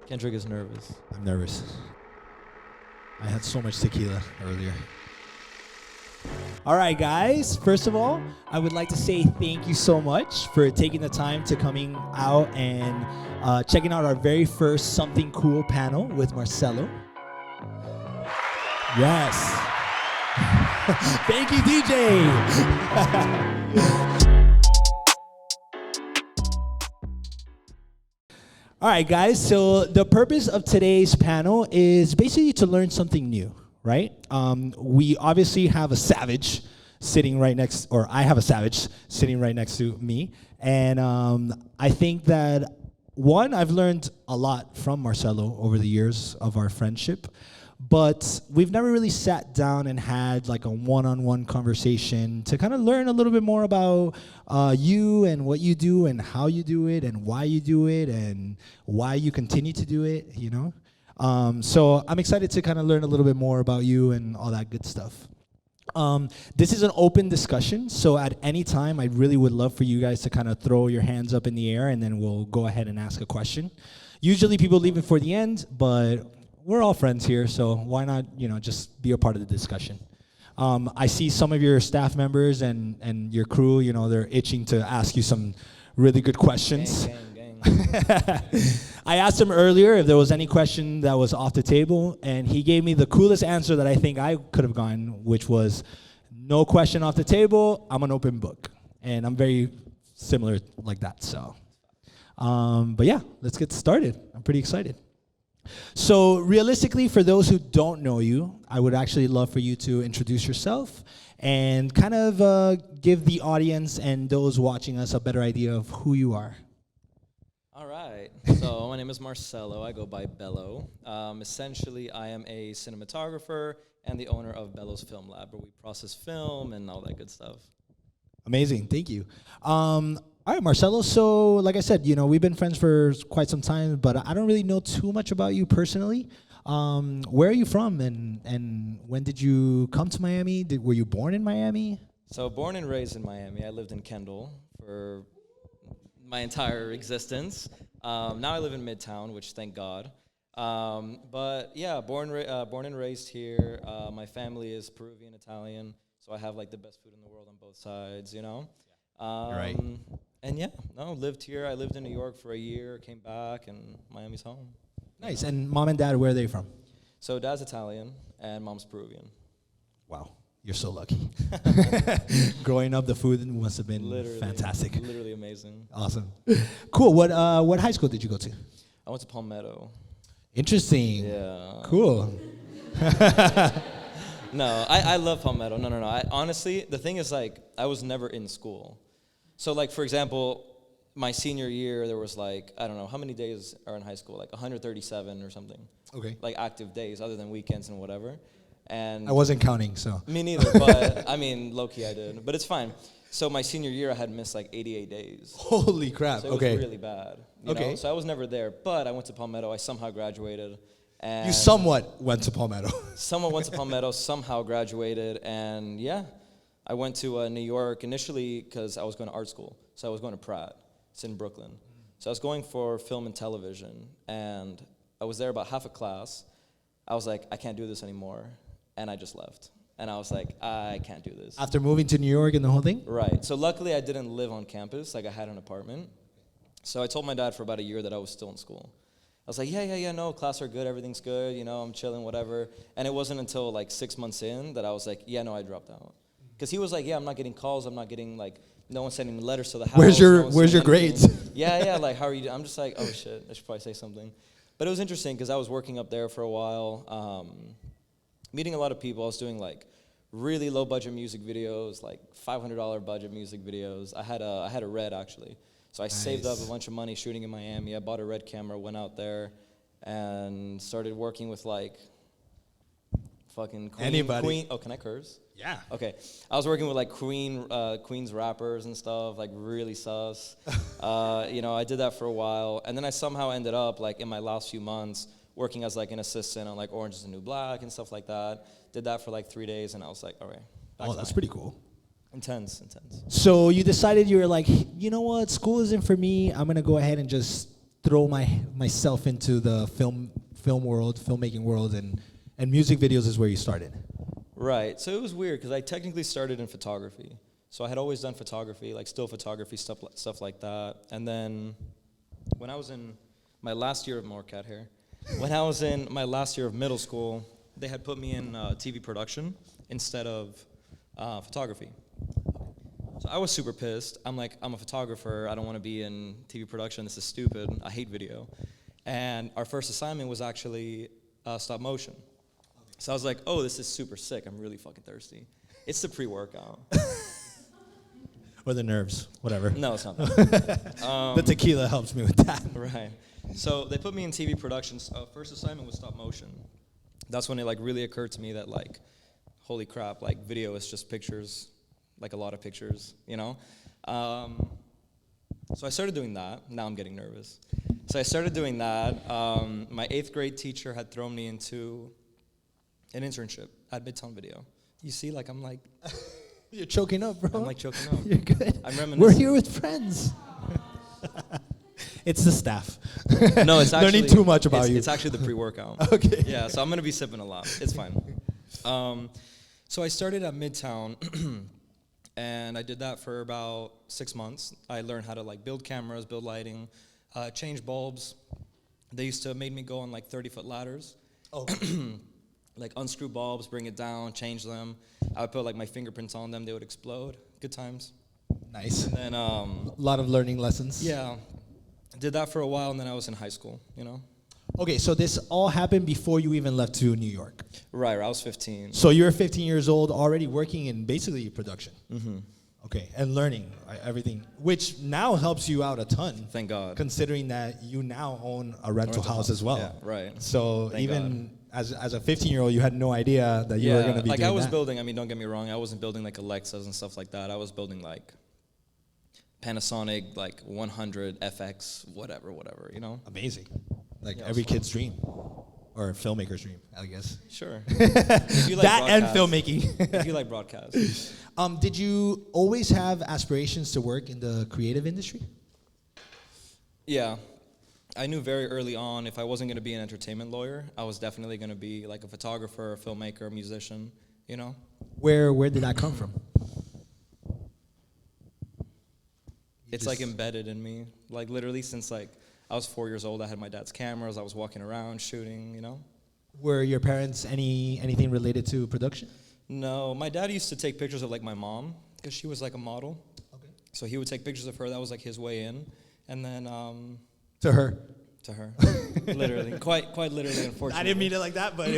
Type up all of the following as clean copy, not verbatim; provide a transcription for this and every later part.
Kendrick is nervous. I'm nervous. I had so much tequila earlier. All right, guys. First of all, I would like to say thank you so much for taking the time to coming out and checking out our very first Something Cool panel with Marcello. Yes. Thank you, DJ. All right, guys, so the purpose of today's panel is basically to learn something new, right? We obviously have a savage sitting right next, or I have a savage sitting right next to me. And I think that, one, I've learned a lot from Marcello over the years of our friendship, but we've never really sat down and had like a one-on-one conversation to kind of learn a little bit more about you and what you do and how you do it and why you do it and why you continue to do it, you know? So I'm excited to kind of learn a little bit more about you and all that good stuff. This is an open discussion, so at any time, I really would love for you guys to kind of throw your hands up in the air and then we'll go ahead and ask a question. Usually people leave it for the end, but we're all friends here, so why not, just be a part of the discussion. I see some of your staff members and your crew, they're itching to ask you some really good questions. Gang. I asked him earlier if there was any question that was off the table, and he gave me the coolest answer that I think I could have gotten, which was, no question off the table, I'm an open book. And I'm very similar like that, so. But yeah, let's get started. I'm pretty excited. So realistically, for those who don't know you, I would actually love for you to introduce yourself and kind of give the audience and those watching us a better idea of who you are. All right. So my name is Marcello. I go by Bellow. Essentially, I am a cinematographer and the owner of Bellows Film Lab, where we process film and all that good stuff. Amazing. Thank you. All right, Marcello. So, like I said, we've been friends for quite some time, but I don't really know too much about you personally. Where are you from, and when did you come to Miami? Were you born in Miami? So, born and raised in Miami. I lived in Kendall for my entire existence. Now I live in Midtown, which thank God. But yeah, born and raised here. My family is Peruvian, Italian, so I have like the best food in the world on both sides, You're right. And yeah, lived here. I lived in New York for a year, came back, and Miami's home. Nice. And mom and dad, where are they from? So dad's Italian, and mom's Peruvian. Wow, you're so lucky. Growing up, the food must have been fantastic. Literally amazing. Awesome. Cool. What high school did you go to? I went to Palmetto. Interesting. Yeah. Cool. No, I love Palmetto. No. Honestly, the thing is, like, I was never in school. So, like, for example, my senior year, there was, like, I don't know, how many days are in high school? Like 137 or something. Okay. Like, active days, other than weekends and whatever. And I wasn't counting, so. Me neither, but, I mean, low-key I did. But it's fine. So, my senior year, I had missed, like, 88 days. Holy crap, so it was really bad. You know? So, I was never there. But I went to Palmetto. I somehow graduated. And you somewhat went to Palmetto. Someone went to Palmetto, somehow graduated, and yeah, I went to New York initially because I was going to art school. So I was going to Pratt. It's in Brooklyn. So I was going for film and television, and I was there about half a class. I was like, I can't do this anymore, and I just left. And I was like, I can't do this. After moving to New York and the whole thing? Right. So luckily I didn't live on campus. Like I had an apartment. So I told my dad for about a year that I was still in school. I was like, yeah, no, class are good, everything's good, I'm chilling, whatever. And it wasn't until like 6 months in that I was like, yeah, no, I dropped out. Because he was like, yeah, I'm not getting calls, I'm not getting like, no one's sending me letters to the house. Where's your grades? Yeah, like, how are you? I'm just like, oh shit, I should probably say something. But it was interesting because I was working up there for a while, meeting a lot of people. I was doing like really low budget music videos, like $500 budget music videos. I had a Red actually. So I saved up a bunch of money shooting in Miami. I bought a Red camera, went out there, and started working with like fucking Queen. Anybody. Oh, can I curse? Yeah. Okay. I was working with like Queen's rappers and stuff, like really sus. I did that for a while, and then I somehow ended up like in my last few months working as like an assistant on like Orange is the New Black and stuff like that. Did that for like 3 days, and I was like, all right. Oh, that's pretty cool. Intense. So you decided you were like, you know what, school isn't for me. I'm going to go ahead and just throw myself into the film world, filmmaking world, and music videos is where you started. Right. So it was weird because I technically started in photography. So I had always done photography, like still photography, stuff like that. And then when I was in my last year of more cat hair, when I was in my last year of middle school, they had put me in TV production instead of photography. So I was super pissed. I'm like, I'm a photographer. I don't want to be in TV production. This is stupid. I hate video. And our first assignment was actually stop motion. So I was like, oh, this is super sick. I'm really fucking thirsty. It's the pre-workout. Or the nerves, whatever. No, it's not that. The tequila helps me with that. Right. So they put me in TV productions. First assignment was stop motion. That's when it like really occurred to me that like, holy crap, like video is just pictures, like a lot of pictures, you know? So I started doing that. Now I'm getting nervous. So I started doing that. My 8th grade teacher had thrown me into an internship at Midtown Video. You see, like I'm like... You're choking up, bro. I'm like choking up. You're good. I'm reminiscing. We're here with friends. It's the staff. No, it's actually... Learning too much about you. It's actually the pre-workout. Okay. Yeah, so I'm going to be sipping a lot. It's fine. So I started at Midtown, and I did that for about 6 months. I learned how to like build cameras, build lighting, change bulbs. They used to make me go on like 30-foot ladders. Oh. Like unscrew bulbs, bring it down, change them. I would put like my fingerprints on them. They would explode. Good times. Nice. And then, a lot of learning lessons. yeah, did that for a while, and then I was in high school, you know? Okay, so this all happened before you even left to New York. Right, I was 15. So you're 15 years old, already working in basically production. Mm-hmm. Okay, and learning everything, which now helps you out a ton. Thank God. Considering that you now own a rental house as well. Yeah, right. So Thank even as a 15-year-old, you had no idea that you were going to be like doing I was that. building, I mean, don't get me wrong, I wasn't building like Alexas and stuff like that. I was building like Panasonic, like 100 FX, whatever, you know? Amazing. Like Yeah, every it's fun. kid's dream. Or a filmmaker's dream, I guess. Sure. If you like That and broadcast- filmmaking. If you like broadcast. Did you always have aspirations to work in the creative industry? Yeah. I knew very early on if I wasn't going to be an entertainment lawyer, I was definitely going to be like a photographer, a filmmaker, a musician, you know? Where did that come from? It's like embedded in me. Like literally since like I was 4 years old, I had my dad's cameras, I was walking around shooting, you know? Were your parents anything related to production? No, my dad used to take pictures of like my mom because she was like a model. Okay. So he would take pictures of her. That was like his way in. And then To her. to her, literally, quite literally, unfortunately. I didn't mean it like that, but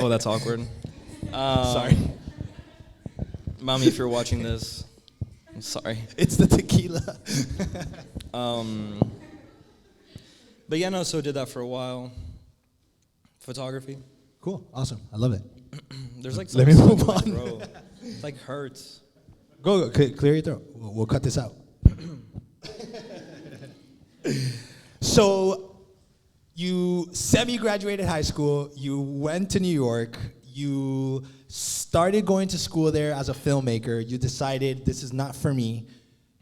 Oh, that's awkward. Sorry. Mommy, if you're watching this, I'm sorry. It's the tequila. But yeah, no. So did that for a while. Photography. Cool. Awesome. I love it. There's like Let me something move in my on. throat. It like hurts. Go. Clear your throat. We'll cut this out. So, you semi-graduated high school. You went to New York. You started going to school there as a filmmaker. You decided this is not for me.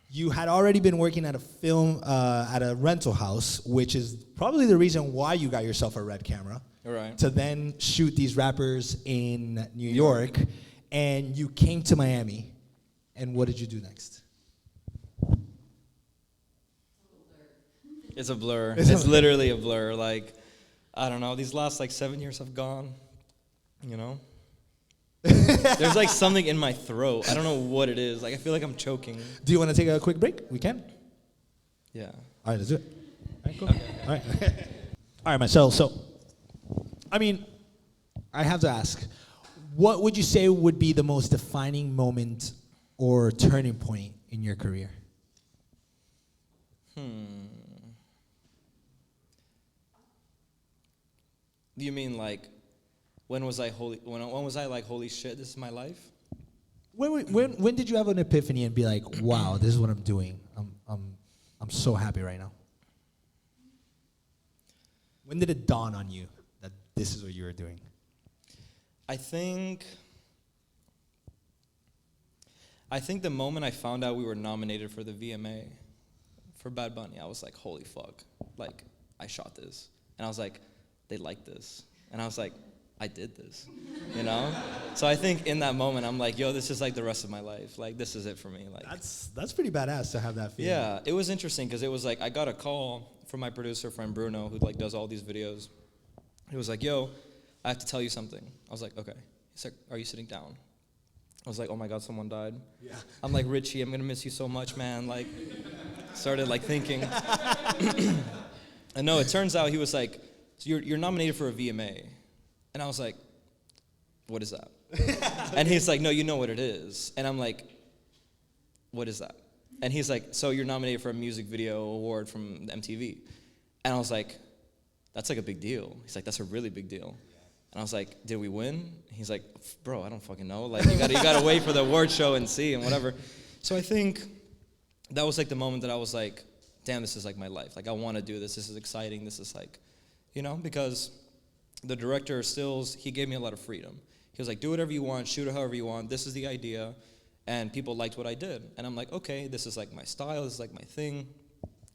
You had already been working at a rental house, which is probably the reason why you got yourself a red camera. Right. To then shoot these rappers in New York. And you came to Miami. And what did you do next? It's a blur. It's literally a blur. Like, I don't know. These last like 7 years have gone. You know. There's like something in my throat. I don't know what it is. Like I feel like I'm choking. Do you want to take a quick break? We can. Yeah. All right, let's do it. All right, cool. All right. All right, Marcello. So, I mean, I have to ask, what would you say would be the most defining moment or turning point in your career? Do you mean like, when was I like, holy shit, this is my life? When did you have an epiphany and be like, wow, this is what I'm doing. I'm so happy right now. When did it dawn on you that this is what you were doing? I think the moment I found out we were nominated for the VMA for Bad Bunny. I was like, holy fuck, like, I shot this. And I was like, they like this. And I was like, I did this, you know? So I think in that moment, I'm like, yo, this is like the rest of my life. Like, this is it for me. Like, That's pretty badass to have that feeling. yeah, it was interesting because it was like, I got a call from my producer friend Bruno, who like does all these videos. He was like, yo, I have to tell you something. I was like, okay. He's like, are you sitting down? I was like, oh my God, someone died. Yeah. I'm like, Richie, I'm gonna miss you so much, man. Like, started like thinking. And no, it turns out he was like, so you're nominated for a VMA. And I was like, what is that? And he's like, no, you know what it is. And I'm like, what is that? And he's like, so you're nominated for a music video award from MTV. And I was like, that's like a big deal. He's like, that's a really big deal. And I was like, did we win? He's like, bro, I don't fucking know. Like, you gotta wait for the award show and see and whatever. So I think that was like the moment that I was like, damn, this is like my life. Like, I want to do this. This is exciting. This is like, you know, because the director Stills, he gave me a lot of freedom. He was like, do whatever you want, shoot it however you want. This is the idea. And people liked what I did. And I'm like, okay, this is like my style. This is like my thing.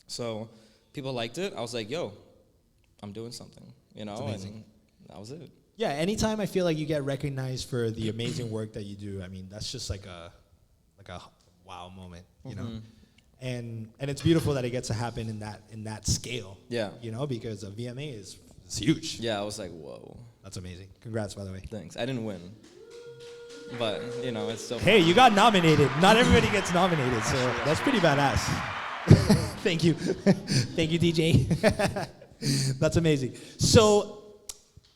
So people liked it. I was like, yo, I'm doing something, you know? And that was it. Yeah, anytime I feel like you get recognized for the amazing work that you do, I mean, that's just like a wow moment, you know? And it's beautiful that it gets to happen in that scale. Yeah. You know, because a VMA is huge. Yeah, I was like, whoa. That's amazing. Congrats, by the way. Thanks. I didn't win. But, you know, it's still Hey, you got nominated. Not everybody gets nominated, so that's pretty badass. Thank you. Thank you, DJ. That's amazing. So,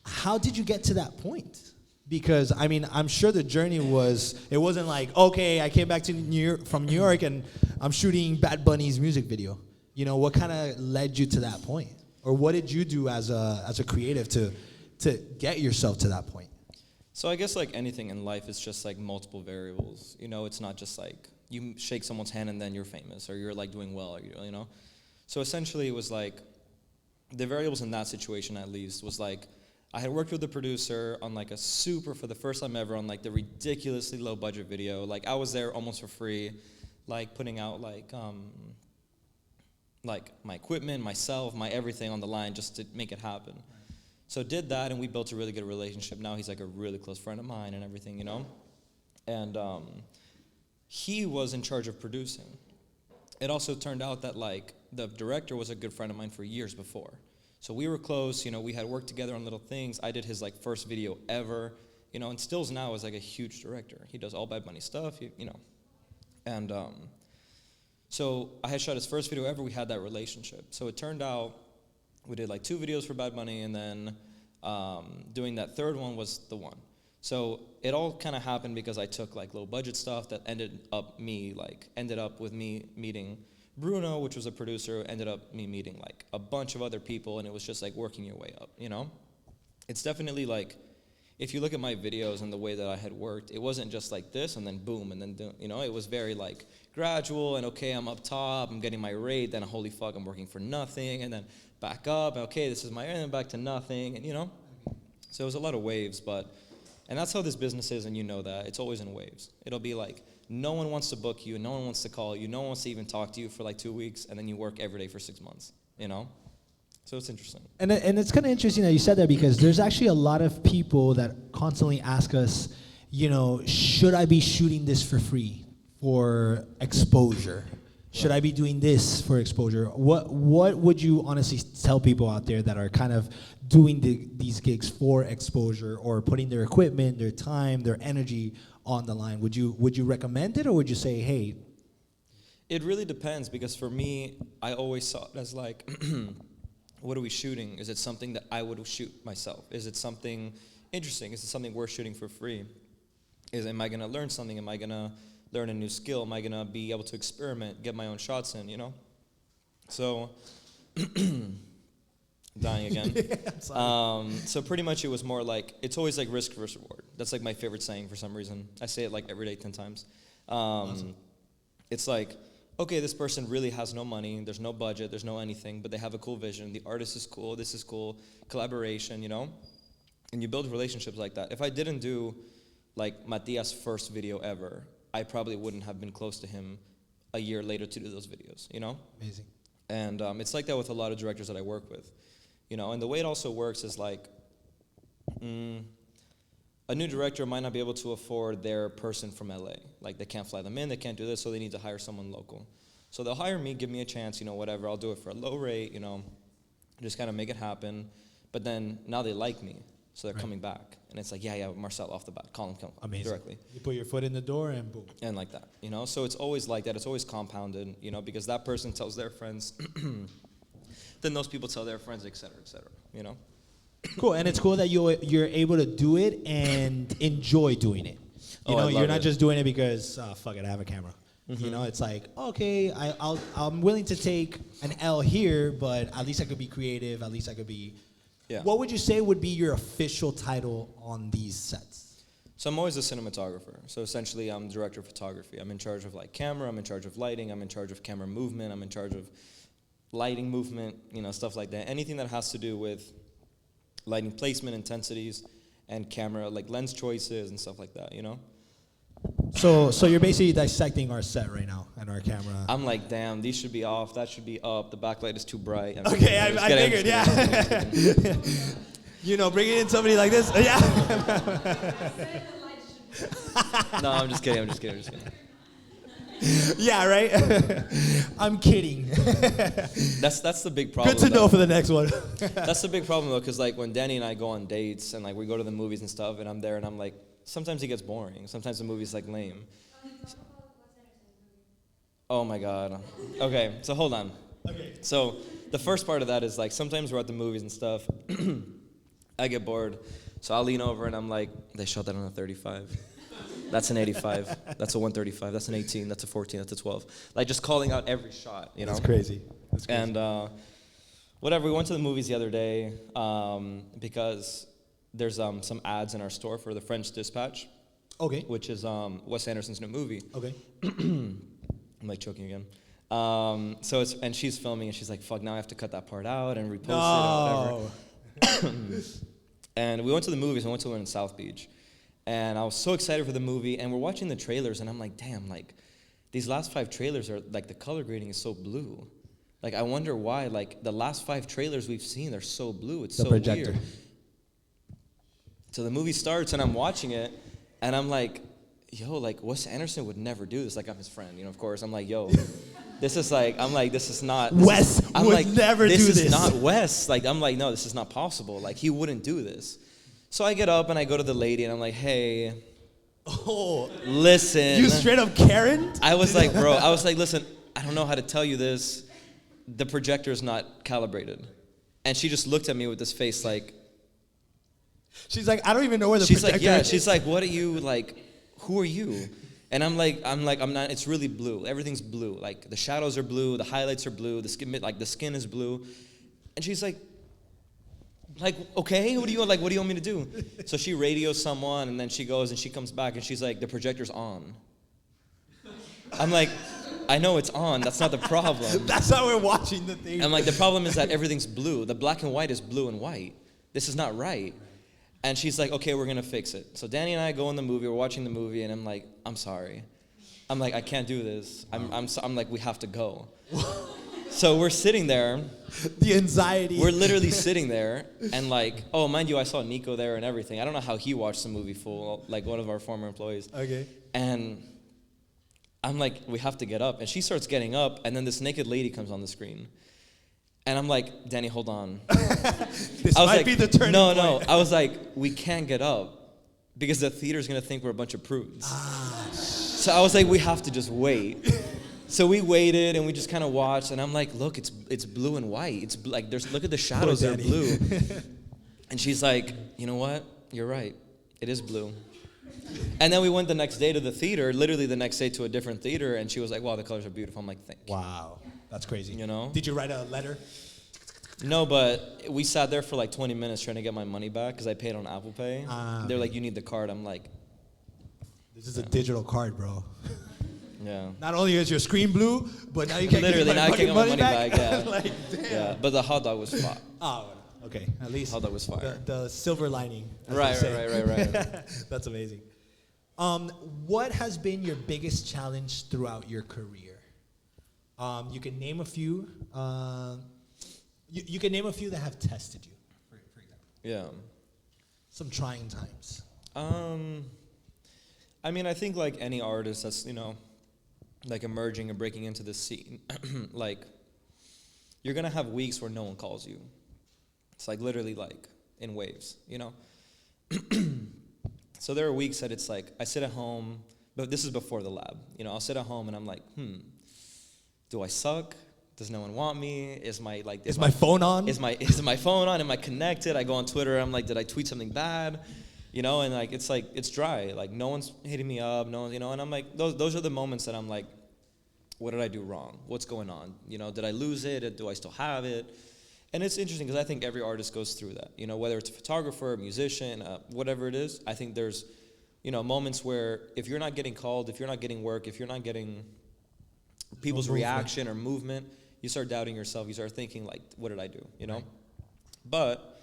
how did you get to that point? Because, I mean, I'm sure the journey it wasn't like, okay, I came back to from New York and I'm shooting Bad Bunny's music video. You know, what kind of led you to that point? Or what did you do as a creative to get yourself to that point? So I guess like anything in life, it's just like multiple variables. You know, it's not just like you shake someone's hand and then you're famous or you're like doing well, or, you know. So essentially it was like the variables in that situation at least was like I had worked with the producer on like for the first time ever on like the ridiculously low budget video. Like I was there almost for free, like putting out like my equipment, myself, my everything on the line just to make it happen. So did that, and we built a really good relationship. Now he's like a really close friend of mine and everything, you know? And he was in charge of producing. It also turned out that like the director was a good friend of mine for years before. So we were close, you know, we had worked together on little things. I did his like first video ever, you know, and Stills now is like a huge director. He does all Bad Bunny stuff, you know. And so I had shot his first video ever, we had that relationship. So it turned out we did like 2 videos for Bad Bunny, and then doing that third one was the one. So it all kind of happened because I took like low budget stuff that ended up with me meeting Bruno, which was a producer, ended up me meeting like a bunch of other people, and it was just like working your way up, you know? It's definitely like, if you look at my videos and the way that I had worked, it wasn't just like this and then boom and then, you know, it was very like gradual and okay, I'm up top, I'm getting my rate, then holy fuck, I'm working for nothing, and then back up, and okay, this is my, and then back to nothing, and you know? So it was a lot of waves, and that's how this business is, and you know that. It's always in waves. It'll be like, no one wants to book you, no one wants to call you, no one wants to even talk to you for like 2 weeks, and then you work every day for 6 months, you know? So it's interesting. And it's kind of interesting that you said that, because there's actually a lot of people that constantly ask us, you know, should I be shooting this for free for exposure? Should I be doing this for exposure? What would you honestly tell people out there that are kind of doing these gigs for exposure, or putting their equipment, their time, their energy on the line? Would you recommend it, or would you say, hey? It really depends, because for me, I always saw it as like, what are we shooting? Is it something that I would shoot myself? Is it something interesting? Is it something worth shooting for free? Am I gonna learn something? Am I gonna learn a new skill? Am I gonna be able to experiment, get my own shots in, you know? So, dying again. So pretty much it was more like, it's always like risk versus reward. That's like my favorite saying for some reason. I say it like every day 10 times. Awesome. It's like, okay, this person really has no money, there's no budget, there's no anything, but they have a cool vision, the artist is cool, this is cool, collaboration, you know? And you build relationships like that. If I didn't do like Matias' first video ever, I probably wouldn't have been close to him a year later to do those videos, you know? Amazing. And it's like that with a lot of directors that I work with, you know. And the way it also works is like, a new director might not be able to afford their person from LA. Like they can't fly them in, they can't do this, so they need to hire someone local. So they'll hire me, give me a chance, you know, whatever. I'll do it for a low rate, you know, just kind of make it happen. But then now they like me, so they're coming back. And it's like, yeah, Marcello off the bat, call him directly. You put your foot in the door and boom. And like that, you know. So it's always like that. It's always compounded, you know, because that person tells their friends, then those people tell their friends, et cetera, you know. Cool, and it's cool that you're able to do it and enjoy doing it. You know, you're not just doing it because fuck it, I have a camera. You know, it's like, okay, I'm willing to take an L here, but at least I could be creative. At least I could be. Yeah. What would you say would be your official title on these sets? So I'm always a cinematographer. So essentially, I'm director of photography. I'm in charge of like camera. I'm in charge of lighting. I'm in charge of camera movement. I'm in charge of lighting movement. You know, stuff like that. Anything that has to do with lighting placement, intensities, and camera, like lens choices and stuff like that, you know? So you're basically dissecting our set right now and our camera. I'm like, damn, these should be off, that should be up, the backlight is too bright. Okay, I figured, yeah. You know, bringing in somebody like this, yeah. No, I'm just kidding. Yeah, right? I'm kidding. That's the big problem. Good to know for the next one. That's the big problem, though, because like when Danny and I go on dates and like we go to the movies and stuff, and I'm there and I'm like, sometimes it gets boring. Sometimes the movie's like lame. Oh my God. Okay, so hold on. Okay. So the first part of that is like sometimes we're at the movies and stuff. I get bored, so I'll lean over and I'm like, they shot that on a 35. That's an 85. That's a 135. That's an 18. That's a 14. That's a 12. Like just calling out every shot, you know? That's crazy. And whatever, we went to the movies the other day because there's some ads in our store for The French Dispatch. Okay. Which is Wes Anderson's new movie. Okay. I'm like choking again. So it's, and she's filming and she's like, fuck, now I have to cut that part out and repost it or whatever. And we went to the movies. I went to one in South Beach. And I was so excited for the movie, and we're watching the trailers, and I'm like, damn, like, these last 5 trailers are, like, the color grading is so blue. Like, I wonder why, like, the last 5 trailers we've seen, they're so blue, it's so projector. Weird. So the movie starts, and I'm watching it, and I'm like, yo, like, Wes Anderson would never do this. Like, I'm his friend, you know, of course. I'm like, yo, this is like, I'm like, this is not. Wes would never do this. This is not Wes. Like, I'm like, no, this is not possible. Like, he wouldn't do this. So I get up and I go to the lady and I'm like, hey, listen. You straight up Karen? I was like, bro, listen, I don't know how to tell you this. The projector's not calibrated. And she just looked at me with this face like. She's like, I don't even know where the projector is. Yeah, she's like, what are you, like, who are you? And I'm not, it's really blue. Everything's blue. Like, the shadows are blue, the highlights are blue, the skin is blue. And she's like, okay, what do you want me to do? So she radios someone, and then she goes, and she comes back, and she's like, the projector's on. I'm like, I know it's on. That's not the problem. That's how we're watching the thing. I'm like, the problem is that everything's blue. The black and white is blue and white. This is not right. And she's like, okay, we're going to fix it. So Danny and I go in the movie. We're watching the movie, and I'm like, I'm sorry. I'm like, I can't do this. I'm like, we have to go. So we're sitting there. The anxiety. We're literally sitting there, and like, oh, mind you, I saw Nico there and everything. I don't know how he watched the movie full, like one of our former employees. Okay. And I'm like, we have to get up. And she starts getting up, and then this naked lady comes on the screen. And I'm like, Danny, hold on. This might be the turning point. No. I was like, we can't get up because the theater's going to think we're a bunch of prudes. So I was like, we have to just wait. So we waited and we just kind of watched, and I'm like, look, it's blue and white. It's like look at the shadows, they're blue. And she's like, you know what? You're right. It is blue. And then we went the next day to the theater, literally the next day to a different theater, and she was like, wow, the colors are beautiful. I'm like, thank you. Wow, that's crazy. You know? Did you write a letter? No, but we sat there for like 20 minutes trying to get my money back because I paid on Apple Pay. They're like, you need the card. I'm like, this is a digital card, bro. Yeah. Not only is your screen blue, but now you can't get my money back. Yeah. Like, damn. Yeah. But the hot dog was fire. Oh, okay. At least hot dog was fire. The silver lining. Right. That's amazing. What has been your biggest challenge throughout your career? You can name a few. You can name a few that have tested you, for example. Yeah. Some trying times. I mean, I think like any artist that's, like emerging and breaking into this scene, like, you're gonna have weeks where no one calls you. It's like literally like in waves, So there are weeks that it's like, I sit at home, but this is before the lab. I'll sit at home and I'm like, do I suck? Does no one want me? Is my phone on? Is my phone on? Am I connected? I go on Twitter. I'm like, did I tweet something bad? And like it's dry. Like no one's hitting me up. No one, And I'm like, those are the moments that I'm like, what did I do wrong? What's going on? Did I lose it? Do I still have it? And it's interesting because I think every artist goes through that. Whether it's a photographer, a musician, whatever it is. I think there's, moments where if you're not getting called, if you're not getting work, if you're not getting people's reaction or movement, you start doubting yourself. You start thinking like, what did I do? Right. But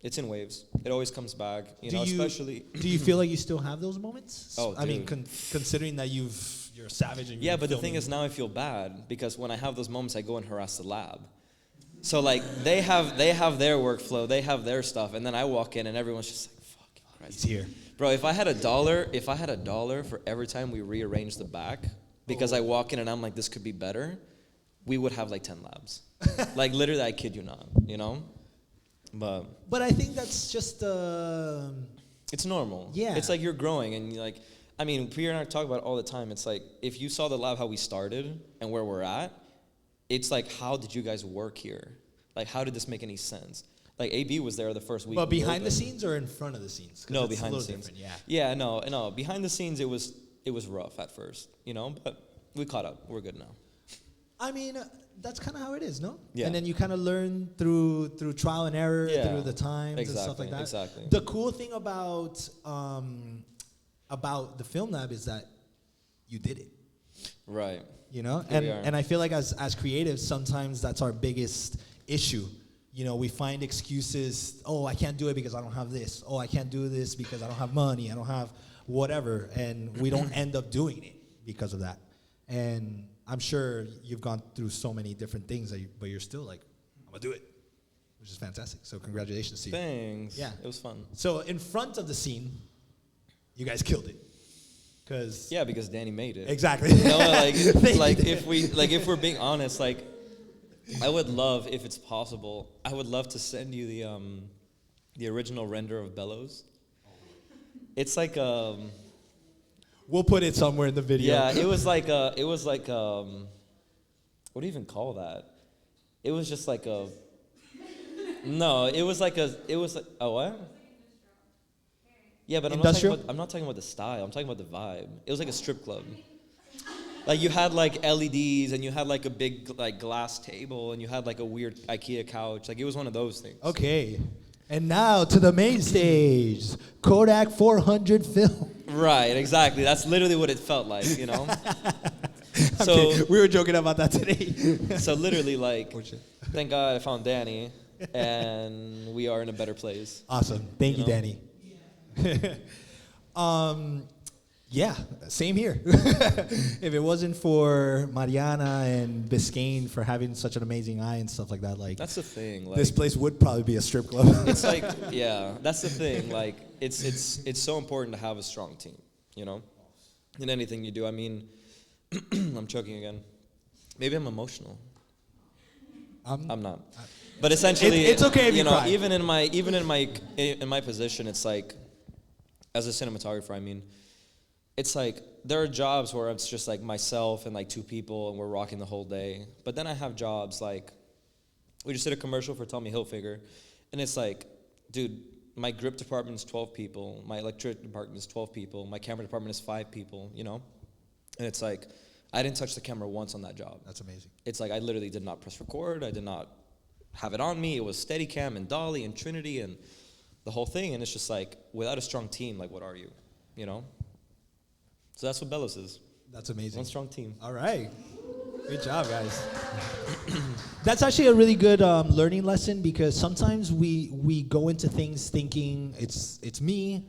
it's in waves. It always comes back. Especially. Do you feel like you still have those moments? Oh, I mean, considering that you're a savage. And yeah, but the thing is, now I feel bad because when I have those moments, I go and harass the lab. So like they have their workflow, they have their stuff, and then I walk in and everyone's just like, fucking Christ. He's here. Bro, if I had $1 for every time we rearrange the back, because I walk in and I'm like, this could be better, we would have like 10 labs. Like literally, I kid you not, But I think that's just it's normal. Yeah. It's like you're growing and Pierre and I talk about it all the time. It's like if you saw the lab how we started and where we're at, it's like, how did you guys work here? Like, how did this make any sense? Like, AB was there the first week. But behind the scenes or in front of the scenes? No, behind the scenes. Yeah. Yeah, no. Behind the scenes, it was rough at first, but we caught up. We're good now. I mean, that's kind of how it is, no? Yeah. And then you kind of learn through trial and error, through the times and stuff like that. Exactly. The cool thing about the film lab is that you did it. Right. And I feel like as creatives, sometimes that's our biggest issue. We find excuses. Oh, I can't do it because I don't have this. Oh, I can't do this because I don't have money. I don't have whatever. And we don't end up doing it because of that. And I'm sure you've gone through so many different things, but you're still like, I'm going to do it, which is fantastic. So congratulations to you. Thanks. Yeah. It was fun. So in front of the scene, you guys killed it. Because Danny made it. Exactly. If we're being honest, like, I would love, if it's possible, I would love to send you the original render of Bellows. It's like we'll put it somewhere in the video. Yeah, it was like what do you even call that? It was just like a what? Yeah, but I'm not talking about the style. I'm talking about the vibe. It was like a strip club. Like you had like LEDs and you had like a big like glass table and you had like a weird IKEA couch. Like it was one of those things. Okay. And now to the main stage, Kodak 400 film. Right, exactly. That's literally what it felt like, So okay, we were joking about that today. So literally, like, thank God I found Danny, and we are in a better place. Awesome. Thank you, Danny. Yeah, same here. If it wasn't for Mariana and Biscayne for having such an amazing eye and stuff like that, like that's the thing. Like, this place would probably be a strip club. It's like, yeah, that's the thing. Like, it's so important to have a strong team, in anything you do. I mean, I'm choking again. Maybe I'm emotional. I'm not. But essentially, it's okay if you cry. Even in my position, it's like, as a cinematographer, I mean, it's like there are jobs where it's just like myself and like two people and we're rocking the whole day. But then I have jobs like, we just did a commercial for Tommy Hilfiger, and it's like, dude, my grip department is 12 people, my electric department is 12 people, my camera department is 5 people, And it's like, I didn't touch the camera once on that job. That's amazing. It's like I literally did not press record, I did not have it on me. It was Steadicam and Dolly and Trinity and the whole thing, and it's just like, without a strong team, like, what are you, So that's what Bellows is. That's amazing. One strong team. All right. Good job, guys. That's actually a really good learning lesson, because sometimes we go into things thinking it's me,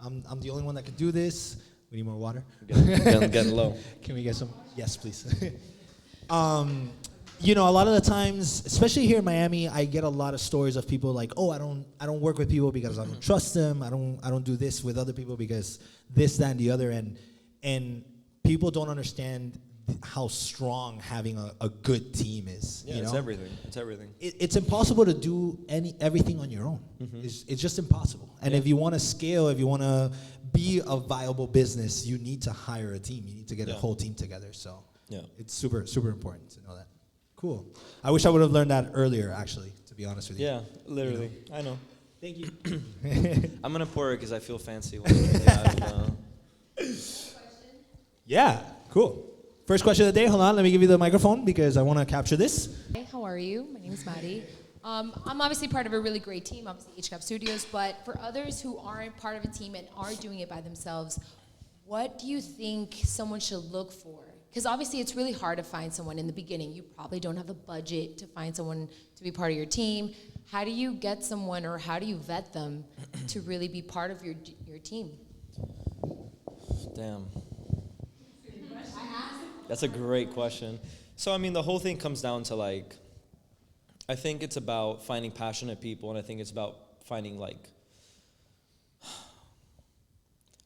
I'm the only one that can do this. We need more water. Getting low. Can we get some? Yes, please. You know, a lot of the times, especially here in Miami, I get a lot of stories of people like, oh, I don't work with people because I don't trust them. I don't do this with other people because this, that, and the other. And people don't understand how strong having a good team is. Yeah, you know? it's everything. It's everything. It's impossible to do everything on your own. It's just impossible. And if you want to scale, if you want to be a viable business, you need to hire a team. You need to get a whole team together. So it's super, super important to know that. Cool. I wish I would have learned that earlier, actually, to be honest with you. Yeah, literally. You know? I know. Thank you. I'm going to pour it because I feel fancy. When I Yeah, cool. First question of the day. Hold on, let me give you the microphone because I want to capture this. Hey, how are you? My name is Maddie. I'm obviously part of a really great team, obviously HGAB Studios, but for others who aren't part of a team and are doing it by themselves, what do you think someone should look for? Because obviously it's really hard to find someone in the beginning. You probably don't have the budget to find someone to be part of your team. How do you get someone, or how do you vet them to really be part of your team? Damn. That's a great question. So, I mean, the whole thing comes down to, like, I think it's about finding passionate people, and I think it's about finding, like,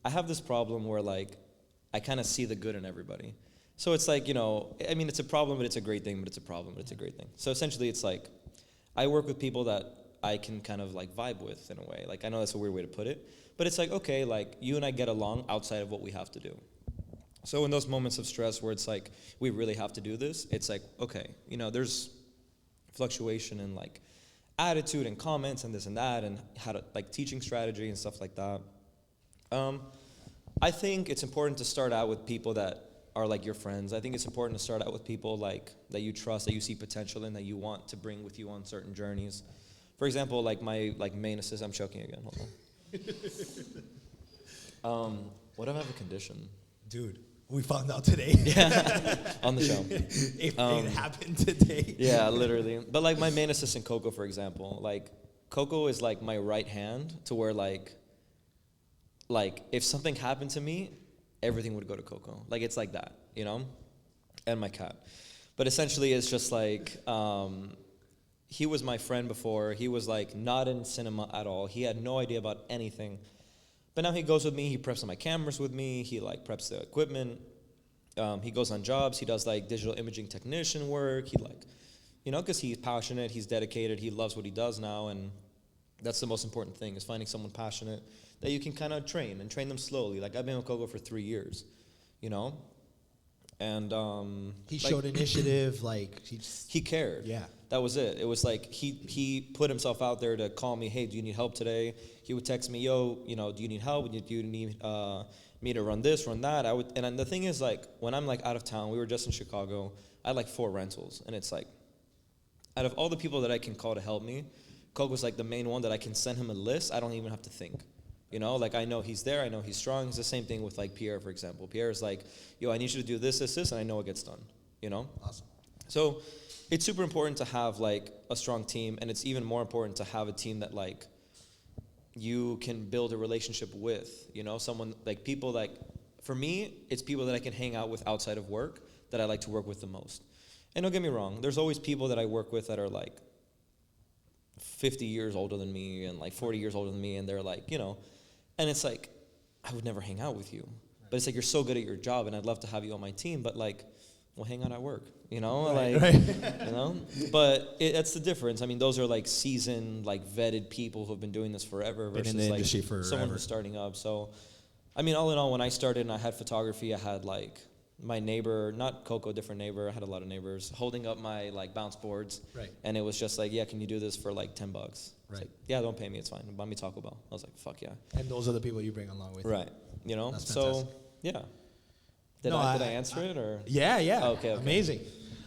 I have this problem where, like, I kind of see the good in everybody. So it's like, you know, I mean, it's a problem, but it's a great thing, but it's a problem, but it's a great thing. So essentially, it's like, I work with people that I can kind of, like, vibe with in a way. Like, I know that's a weird way to put it, but it's like, okay, like, you and I get along outside of what we have to do. So in those moments of stress where it's like, we really have to do this, it's like, okay, you know, there's fluctuation in, like, attitude and comments and this and that, and how to, like, teaching strategy and stuff like that. I think it's important to start out with people that are like your friends. I think it's important to start out with people like that you trust, that you see potential in, that you want to bring with you on certain journeys. For example, like my main assistant, I'm choking again, hold on. What if I have a condition? Dude, we found out today. Yeah, on the show. It happened today. Yeah, literally. But like my main assistant, Coco, for example, like Coco is like my right hand to where like if something happened to me, everything would go to Coco. Like, it's like that, you know? And my cat. But essentially, it's just like, he was my friend before. He was, like, not in cinema at all. He had no idea about anything. But now he goes with me. He preps on my cameras with me. He, like, preps the equipment. He goes on jobs. He does, like, digital imaging technician work. He, like, you know, because he's passionate. He's dedicated. He loves what he does now. And that's the most important thing, is finding someone passionate that you can kind of train them slowly. Like, I've been with Coco for 3 years, you know? And he showed initiative, like he cared. Yeah. That was it. It was like he put himself out there to call me, hey, do you need help today? He would text me, yo, you know, do you need help? Do you need me to run this, run that? And the thing is, like, when I'm like out of town, we were just in Chicago, I had like 4 rentals, and it's like, out of all the people that I can call to help me, Coco's like the main one that I can send him a list. I don't even have to think. You know, like, I know he's there, I know he's strong. It's the same thing with, like, Pierre, for example. Pierre is like, yo, I need you to do this, and I know it gets done, you know? Awesome. So it's super important to have, like, a strong team, and it's even more important to have a team that, like, you can build a relationship with, you know? Someone, like, people, like, for me, it's people that I can hang out with outside of work that I like to work with the most. And don't get me wrong, there's always people that I work with that are, like, 50 years older than me and, like, 40 years older than me, and they're, like, you know, and it's like, I would never hang out with you. But it's like, you're so good at your job, and I'd love to have you on my team, but, like, we'll hang out at work, you know? Right. You know? But that's the difference. I mean, those are, like, seasoned, like, vetted people who have been doing this forever versus, been in the industry forever. Someone who's starting up. So, I mean, all in all, when I started and I had photography, I had, like, my neighbor, not Coco, different neighbor, I had a lot of neighbors, holding up my, like, bounce boards. Right. And it was just like, yeah, can you do this for, like, $10? Right. Like, yeah, don't pay me, it's fine. Buy me Taco Bell. I was like, fuck yeah. And those are the people you bring along with you. Right. You know? That's so, fantastic. yeah. Did I answer it, or? Yeah, yeah. Oh, okay. Amazing.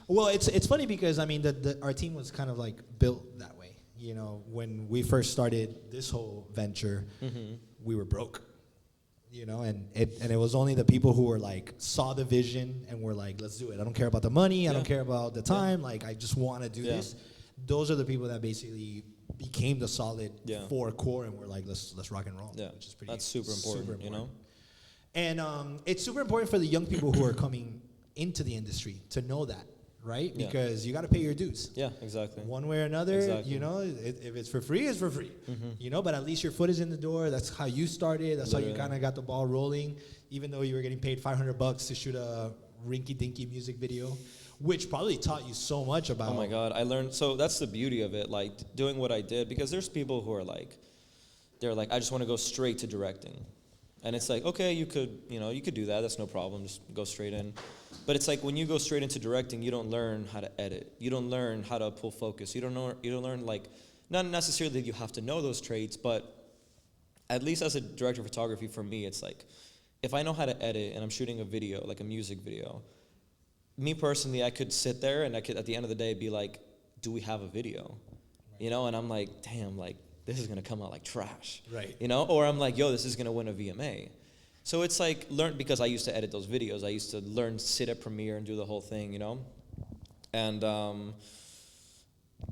Well, it's funny because, I mean, our team was kind of, like, built that way. You know, when we first started this whole venture, we were broke. You know, and it was only the people who were, like, saw the vision and were like, let's do it. I don't care about the money. I don't care about the time. Like, I just want to do this. Those are the people that basically became the solid 4 core, and we're like, let's rock and roll. Yeah, which is pretty. That's super important, you know? And it's super important for the young people who are coming into the industry to know that. right? Yeah. Because you got to pay your dues. Yeah, exactly. One way or another, Exactly. you know, if it's for free, it's for free. Mm-hmm. You know, but at least your foot is in the door. That's how you started. That's how you Literally. kind of got the ball rolling, even though you were getting paid $500 to shoot a rinky-dinky music video, which probably taught you so much about. Oh my God, I learned. So that's the beauty of it, like doing what I did, because there's people who are like, they're like, I just want to go straight to directing. And it's like, okay, you could do that. That's no problem. Just go straight in. But it's like when you go straight into directing, you don't learn how to edit. You don't learn how to pull focus. You don't learn like, not necessarily that you have to know those traits, but at least as a director of photography, for me, it's like, if I know how to edit and I'm shooting a video, like a music video, me personally, I could sit there and I could, at the end of the day, be like, do we have a video? You know, and I'm like, damn, like, this is gonna come out like trash. Right. You know, or I'm like, yo, this is gonna win a VMA. So it's like, because I used to edit those videos. I used to learn, sit at Premiere and do the whole thing, you know? And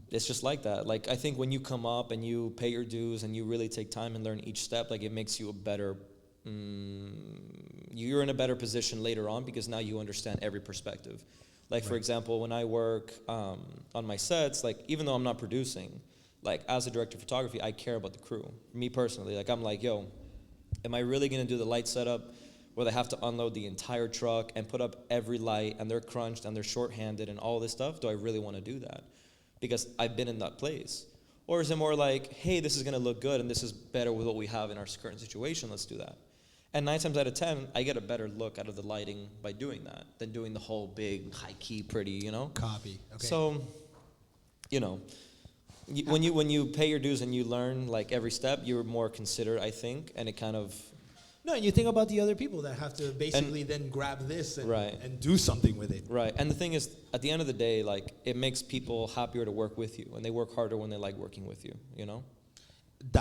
it's just like that. Like, I think when you come up and you pay your dues and you really take time and learn each step, like, it makes you a better, you're in a better position later on because now you understand every perspective. Like, for example, when I work on my sets, like, even though I'm not producing, like, as a director of photography, I care about the crew. Me personally, like, I'm like, yo, am I really gonna do the light setup where they have to unload the entire truck and put up every light and they're crunched and they're shorthanded and all this stuff? Do I really wanna do that? Because I've been in that place. Or is it more like, hey, this is gonna look good and this is better with what we have in our current situation, let's do that. And 9 times out of 10, I get a better look out of the lighting by doing that than doing the whole big, high-key, pretty, you know? Copy. Okay. So, you know, when you pay your dues and you learn, like, every step, you're more considerate, I think, and it kind of... No, and you think about the other people that have to basically then grab this and, Right. and do something with it. Right, and the thing is, at the end of the day, like, it makes people happier to work with you, and they work harder when they like working with you, you know?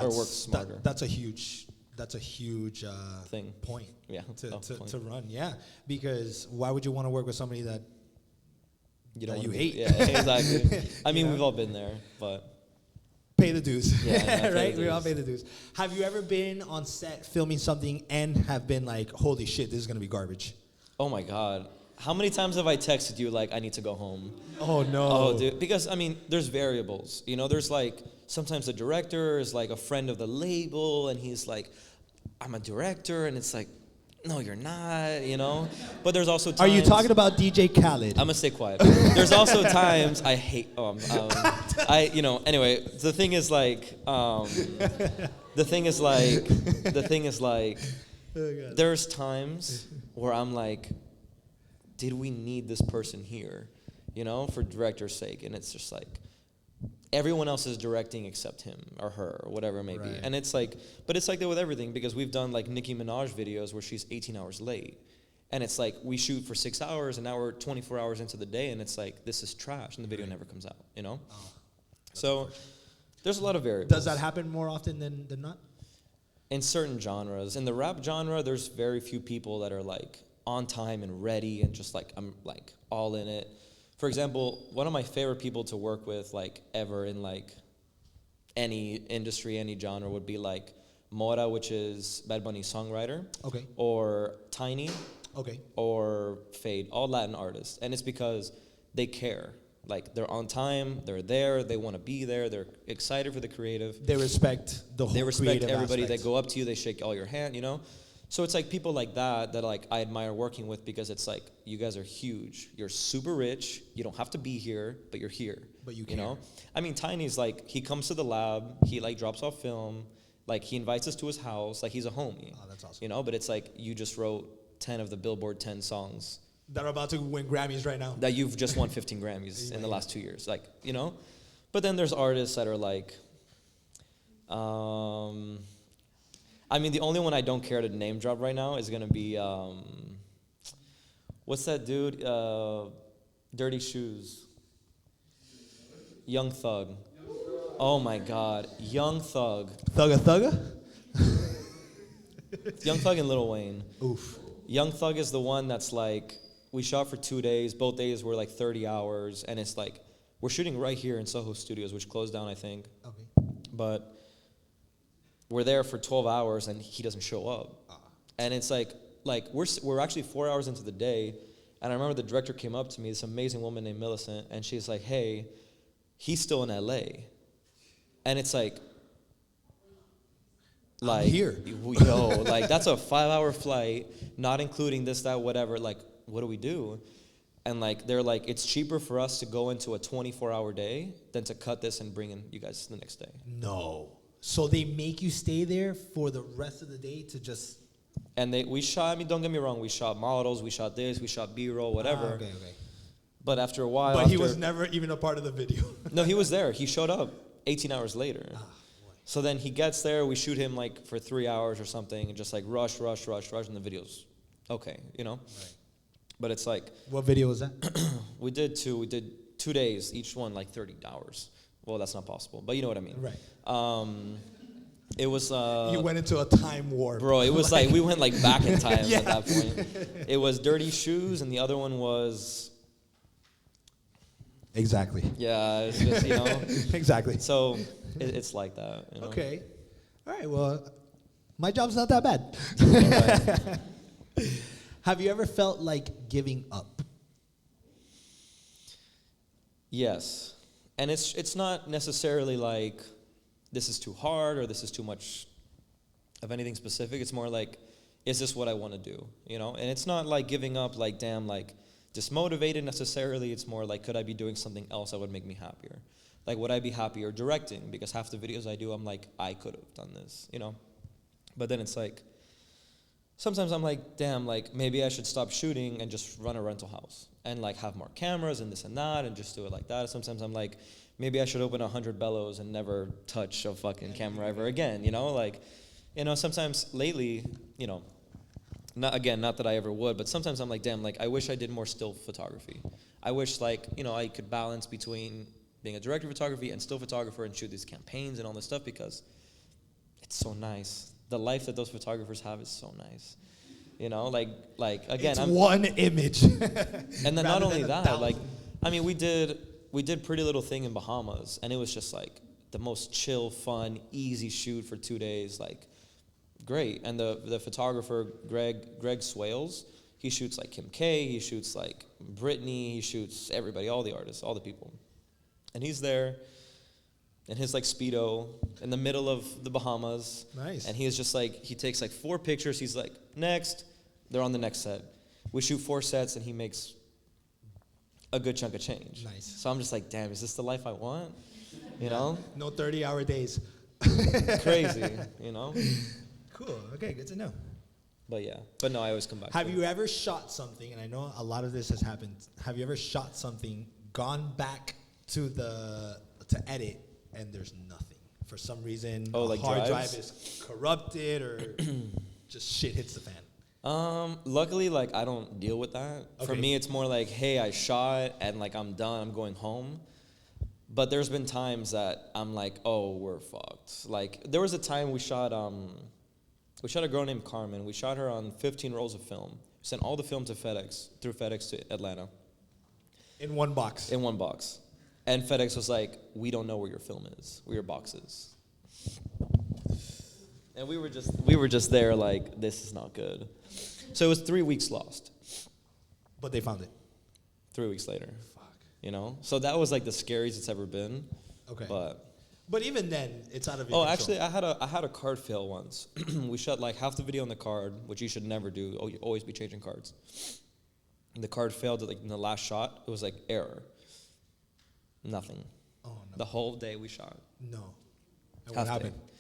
Or work smarter. That's a huge Thing. point. Yeah, To point. to run. Yeah, because why would you want to work with somebody that Don't you wanna hate? Yeah, exactly. I mean, You know? we've all been there, but... pay the dues? Yeah, pay right. the We all dues. pay the dues. Have you ever been on set filming something and have been like, holy shit, this is gonna be garbage? Oh my God. How many times have I texted you, like, I need to go home? Oh no. Oh, dude. Because, I mean, there's variables. You know, there's, like, sometimes the director is, like, a friend of the label, and he's like, I'm a director, and it's like, no, you're not, you know? But there's also times... Are you talking about DJ Khaled? I'm gonna stay quiet. There's also times I hate... anyway, the thing is, like... There's times where I'm like, did we need this person here, you know, for director's sake? And it's just like, everyone else is directing except him or her or whatever it may be. Right. And it's like, but it's like that with everything, because we've done like Nicki Minaj videos where she's 18 hours late. And it's like, we shoot for 6 hours and now we're 24 hours into the day and it's like, this is trash and the video never comes out, you know? So there's a lot of variables. Does that happen more often than not? In certain genres. In the rap genre, there's very few people that are like on time and ready and just like, I'm like all in it. For example, one of my favorite people to work with like ever in like any industry, any genre would be like Mora, which is Bad Bunny's songwriter. Okay. Or Tiny. Okay. Or Fade, all Latin artists. And it's because they care. Like, they're on time, they're there, they want to be there, they're excited for the creative. They respect the whole They respect creative everybody. aspect. They go up to you, they shake all your hand, you know? So it's like people like that like I admire working with, because it's like, you guys are huge. You're super rich. You don't have to be here, but you're here. But you know? care. I mean, Tiny's like, he comes to the lab, he like drops off film, like he invites us to his house, like he's a homie. Oh, that's awesome. You know, but it's like, you just wrote 10 of the Billboard 10 songs that are about to win Grammys right now. that you've just won 15 Grammys in the last 2 years, like, you know? But then there's artists that are like, I mean, the only one I don't care to name drop right now is gonna be, what's that dude? Dirty Shoes. Young Thug. Oh my God, Young Thug. Thugga? Young Thug and Lil Wayne. Oof. Young Thug is the one that's like, we shot for 2 days. Both days were like 30 hours. And it's like, we're shooting right here in Soho Studios, which closed down, I think. Okay. But we're there for 12 hours and he doesn't show up. And it's like we're actually 4 hours into the day And I remember the director came up to me, this amazing woman named Millicent, and she's like, hey, he's still in LA. And it's like I'm here. Yo, like that's a 5-hour flight, not including this, that, whatever. Like, what do we do? And like, they're like, it's cheaper for us to go into a 24-hour day than to cut this and bring in you guys the next day. No. So they make you stay there for the rest of the day to just... And we shot, I mean, don't get me wrong, we shot models, we shot this, we shot B-roll, whatever. Okay. But after a while... But he was never even a part of the video. No, he was there. He showed up 18 hours later. Boy. So then he gets there, we shoot him like for 3 hours or something, and just like rush, and the video's okay, you know? Right. But it's like... What video was that? We did 2 days, each one like 30 hours. Well, that's not possible, but you know what I mean. Right. It was... You went into a time warp. Bro, it was like we went like back in time Yeah. at that point. It was Dirty Shoes, and the other one was... Exactly. Yeah, it's just, you know... Exactly. So it's like that, you know? Okay. All right, well, my job's not that bad. Right. Have you ever felt like giving up? Yes. And it's not necessarily like this is too hard or this is too much of anything specific. It's more like, is this what I want to do? You know? And it's not like giving up like, damn, like dismotivated necessarily. It's more like, could I be doing something else that would make me happier? Like, would I be happier directing? Because half the videos I do, I'm like, I could have done this, you know? But then it's like, sometimes I'm like, damn, like maybe I should stop shooting and just run a rental house and like have more cameras and this and that and just do it like that. Sometimes I'm like, maybe I should open 100 Bellows and never touch a fucking camera ever again, you know? Like, you know, sometimes lately, you know, not that I ever would, but sometimes I'm like, damn, like I wish I did more still photography. I wish like, you know, I could balance between being a director of photography and still photographer and shoot these campaigns and all this stuff because it's so nice. The life that those photographers have is so nice. You know, like again, It's one image. and then not rather only than that, 1,000. like, I mean, we did Pretty Little Thing in Bahamas, and it was just like the most chill, fun, easy shoot for 2 days, like great. And the photographer Greg Swales, he shoots like Kim K, he shoots like Britney, he shoots everybody, all the artists, all the people, and he's there in his like Speedo in the middle of the Bahamas. Nice. And he is just like, he takes like 4 pictures. He's like, next. They're on the next set. We shoot 4 sets and he makes a good chunk of change. Nice. So I'm just like, damn, is this the life I want? You know? No 30-hour days. Crazy, you know? Cool. Okay, good to know. But yeah. But no, I always come back Have to you ever shot something, and I know a lot of this has happened, have you ever shot something, gone back to edit, and there's nothing? For some reason, Oh, the like hard drives? drive is corrupted or just shit hits the fan. Luckily, like, I don't deal with that. For Okay. me, it's more like, hey, I shot, and, like, I'm done, I'm going home. But there's been times that I'm like, oh, we're fucked. Like, there was a time we shot a girl named Carmen. We shot her on 15 rolls of film. We sent all the film to FedEx, through FedEx to Atlanta. In one box. In one box. And FedEx was like, we don't know where your film is, where your box is. And we were just there like, this is not good. So it was 3 weeks lost. But they found it. 3 weeks later. Fuck. You know? So that was like the scariest it's ever been. Okay. But even then, it's out of your oh, control. actually, I had a card fail once. We shot like half the video on the card, which you should never do. Oh, you always be changing cards. And the card failed like in the last shot. It was like error. Nothing. Oh, no. The whole day we shot. No. And Half what happened? day.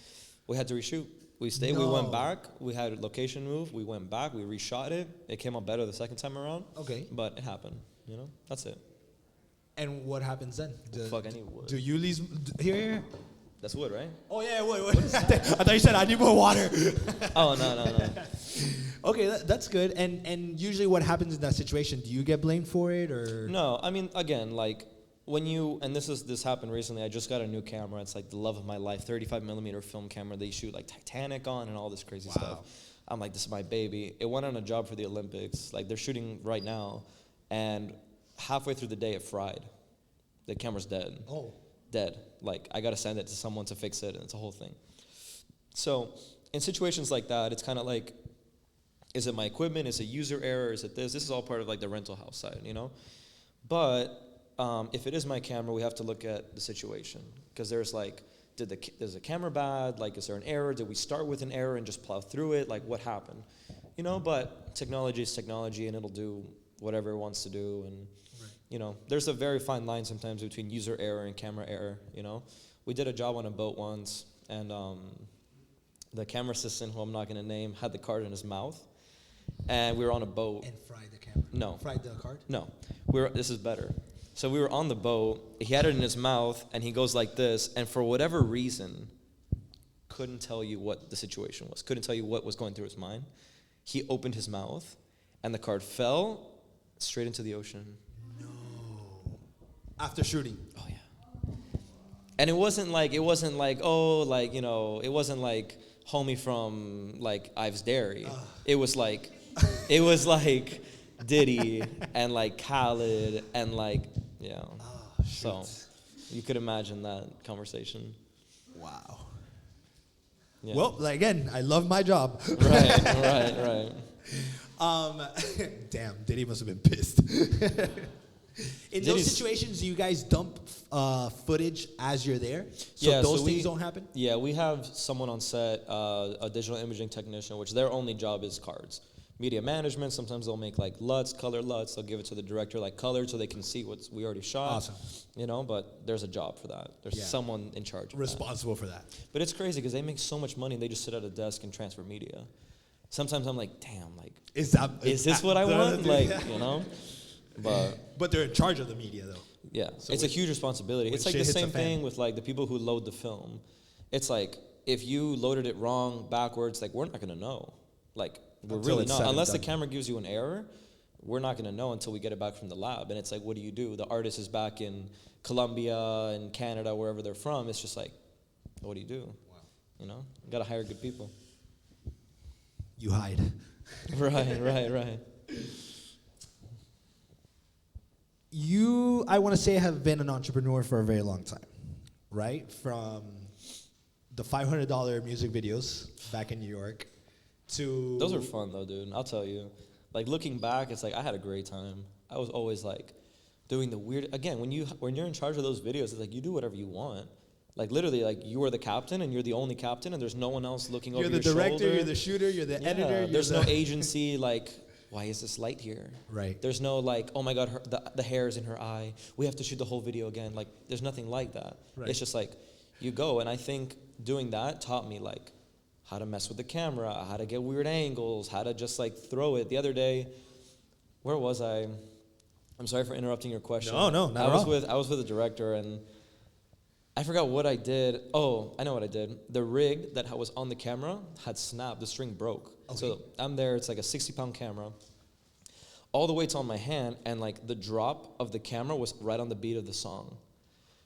We had to reshoot. We stayed. We No. went back. We had a location move. We went back. We reshot it. It came out better the second time around. Okay. But it happened. You know. That's it. And what happens then? Fuck, I need wood. Do you leave? Here? That's wood, right? Oh, yeah, wait. I thought you said I need more water. Oh no. Okay, that's good. And usually what happens in that situation? Do you get blamed for it or? No. I mean, again, like when you and this happened recently. I just got a new camera. It's like the love of my life, 35 millimeter film camera. They shoot like Titanic on and all this crazy stuff. I'm like, this is my baby. It went on a job for the Olympics. Like they're shooting right now, and halfway through the day it fried. The camera's dead. Oh. Dead. Like I gotta send it to someone to fix it, and it's a whole thing. So in situations like that, it's kind of like Is it my equipment? Is it user error? Is it this? This is all part of like the rental house side, you know? But if it is my camera, we have to look at the situation. Because there's like, is the camera bad? Like, is there an error? Did we start with an error and just plow through it? Like, what happened? You know, but technology is technology, and it'll do whatever it wants to do. And, you know, there's a very fine line sometimes between user error and camera error, you know? We did a job on a boat once, and the camera assistant, who I'm not going to name, had the card in his mouth. And we were on a boat. And fried the camera? No. Fried the card? No. This is better. So we were on the boat. He had it in his mouth, and he goes like this. And for whatever reason, couldn't tell you what the situation was. Couldn't tell you what was going through his mind. He opened his mouth, and the card fell straight into the ocean. No. After shooting? Oh, yeah. And it wasn't like, oh, like, you know, it wasn't like homie from, like, Ives Dairy. It was like Diddy and, like, Khaled and, like, you know. Oh, shoot. So you could imagine that conversation. Wow. Yeah. Well, again, I love my job. Right. Damn, Diddy must have been pissed. In those situations, do you guys dump footage as you're there? So those things don't happen? Yeah, we have someone on set, a digital imaging technician, which their only job is cards. Media management, sometimes they'll make like LUTs, color LUTs. They'll give it to the director like colored so they can see what we already shot. Awesome. You know, but there's a job for that. There's someone in charge of responsible for that. But it's crazy because they make so much money and they just sit at a desk and transfer media. Sometimes I'm like, damn, like, is this what I want? Like, you know? But they're in charge of the media, though. Yeah, so it's a huge responsibility. It's like the same thing with like the people who load the film. It's like if you loaded it wrong, backwards, like we're not gonna know. Like we're really not, unless the camera gives you an error. We're not gonna know until we get it back from the lab. And it's like, what do you do? The artist is back in Colombia and Canada, wherever they're from. It's just like, what do you do? Wow. You know, you gotta hire good people. You hide. Right. You, I want to say, have been an entrepreneur for a very long time, right? From the $500 music videos back in New York to... Those are fun, though, dude. I'll tell you. Like, looking back, it's like I had a great time. I was always, like, doing the weird... Again, when you're in charge of those videos, it's like you do whatever you want. Like, literally, like, you are the captain, and you're the only captain, and there's no one else looking over your shoulder. You're the director, you're the shooter, you're the editor. There's no agency, like... Why is this light here? Right. There's no like, oh my God, the hair is in her eye. We have to shoot the whole video again. Like, there's nothing like that. Right. It's just like, you go. And I think doing that taught me like how to mess with the camera, how to get weird angles, how to just like throw it. The other day, where was I? I'm sorry for interrupting your question. No, not at all. I was with a director and I forgot what I did. Oh, I know what I did. The rig that was on the camera had snapped. The string broke. Okay. So I'm there. It's like a 60-pound camera. All the weight's on my hand, and like the drop of the camera was right on the beat of the song.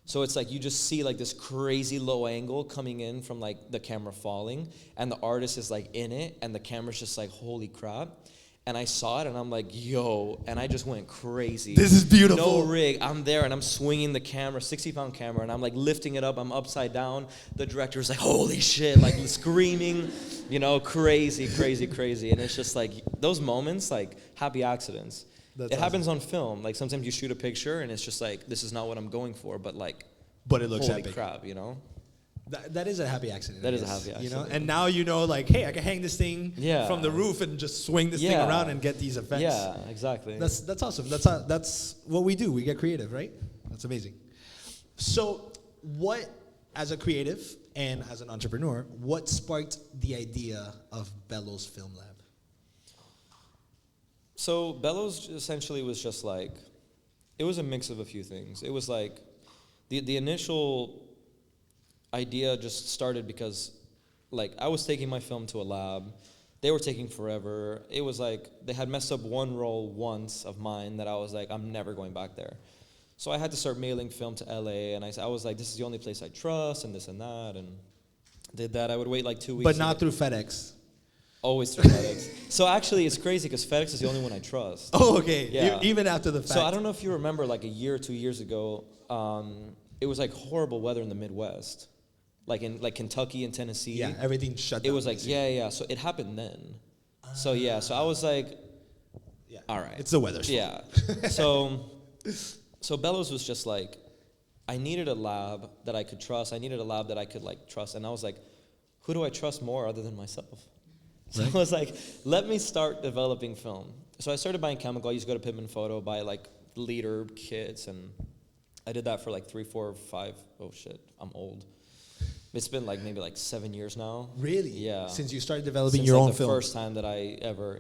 So it's like you just see like this crazy low angle coming in from like the camera falling, and the artist is like in it, and the camera's just like, holy crap. And I saw it, and I'm like, yo, and I just went crazy. This is beautiful. No rig. I'm there, and I'm swinging the camera, 60-pound camera, and I'm like lifting it up. I'm upside down. The director's like, holy shit, like screaming, you know, crazy. And it's just like those moments, like happy accidents. It happens on film. Like sometimes you shoot a picture, and it's just like, this is not what I'm going for, but it looks holy epic. Crap, you know? That is a happy accident. That is a happy accident. You know, and now you know, like, hey, I can hang this thing from the roof and just swing this thing around and get these effects. Yeah, exactly. That's awesome. That's what we do. We get creative, right? That's amazing. So, what, as a creative and as an entrepreneur, what sparked the idea of Bellows Film Lab? So Bellows essentially was just like, it was a mix of a few things. It was like the initial idea just started because like I was taking my film to a lab. They were taking forever. It was like they had messed up one roll once of mine that I was like, I'm never going back there. So I had to start mailing film to LA, and I was like, this is the only place I trust, and this and that, and did that. I would wait like 2 weeks. But not through FedEx. Always through FedEx. So actually, it's crazy because FedEx is the only one I trust. Oh, okay. Yeah. Even after the fact. So I don't know if you remember, like a year or 2 years ago, it was like horrible weather in the Midwest. Like in Kentucky and Tennessee. Yeah, everything shut down. It was like, yeah. So it happened then. So yeah, so I was like, Yeah. all right. It's the weather's fault. Yeah. So Bellows was just like, I needed a lab that I could trust. I needed a lab that I could like trust. And I was like, who do I trust more other than myself? So I was like, let me start developing film. So I started buying chemical. I used to go to Pittman Photo, buy like liter kits, and I did that for like 3, 4, 5. Oh shit, I'm old. It's been like maybe like 7 years now. Really? Yeah. Since you started developing Since your like own the film. first time that I ever,